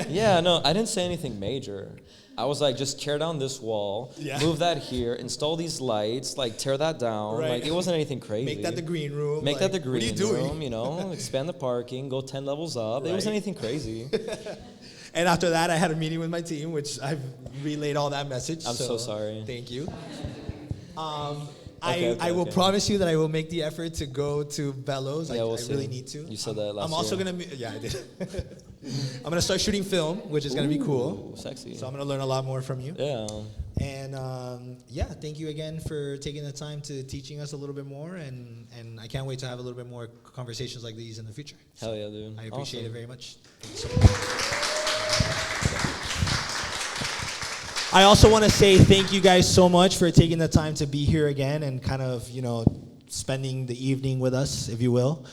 Yeah, no, I didn't say anything major. I was like, just tear down this wall, Yeah. move that here, install these lights, like tear that down. Right. Like it wasn't anything crazy. Make that the green room. Make like, that the green what are you doing? room, you know, expand the parking, go 10 levels up. It wasn't Right. anything crazy. And after that, I had a meeting with my team, which I've relayed all that message. I'm so sorry. Thank you. Okay, I will okay. promise you that I will make the effort to go to Bellows. Yeah, I we'll see. really need to. You said that last I'm also year. gonna. Yeah, I did. I'm gonna start shooting film, which is gonna be cool. Ooh, sexy. So I'm gonna learn a lot more from you. Yeah. And yeah, thank you again for taking the time to teaching us a little bit more, and I can't wait to have a little bit more conversations like these in the future. Hell yeah, dude. I appreciate Awesome. it very much. Thank you so much. I also want to say thank you guys so much for taking the time to be here again and kind of, spending the evening with us, if you will.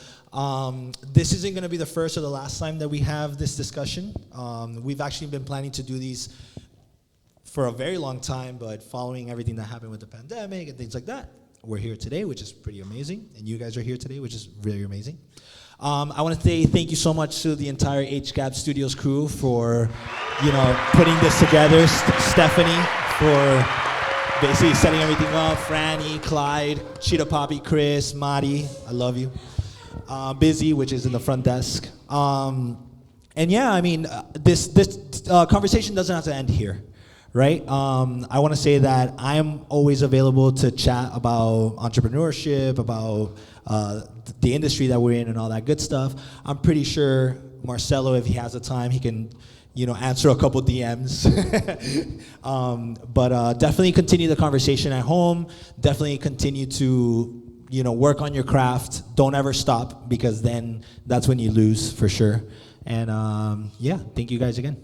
This isn't going to be the first or the last time that we have this discussion. We've actually been planning to do these for a very long time, but following everything that happened with the pandemic and things like that, we're here today, which is pretty amazing. And you guys are here today, which is really amazing. I want to say thank you so much to the entire HGAB Studios crew for, putting this together. Stephanie for basically setting everything up. Franny, Clyde, Cheetah Poppy, Chris, Madi, I love you. Busy, which is in the front desk. And yeah, I mean, this conversation doesn't have to end here, right? I want to say that I'm always available to chat about entrepreneurship, about the industry that we're in and all that good stuff. I'm pretty sure Marcello, if he has the time, he can, answer a couple DMs. But definitely continue the conversation at home. Definitely continue to, work on your craft. Don't ever stop, because then that's when you lose for sure. And yeah, thank you guys again.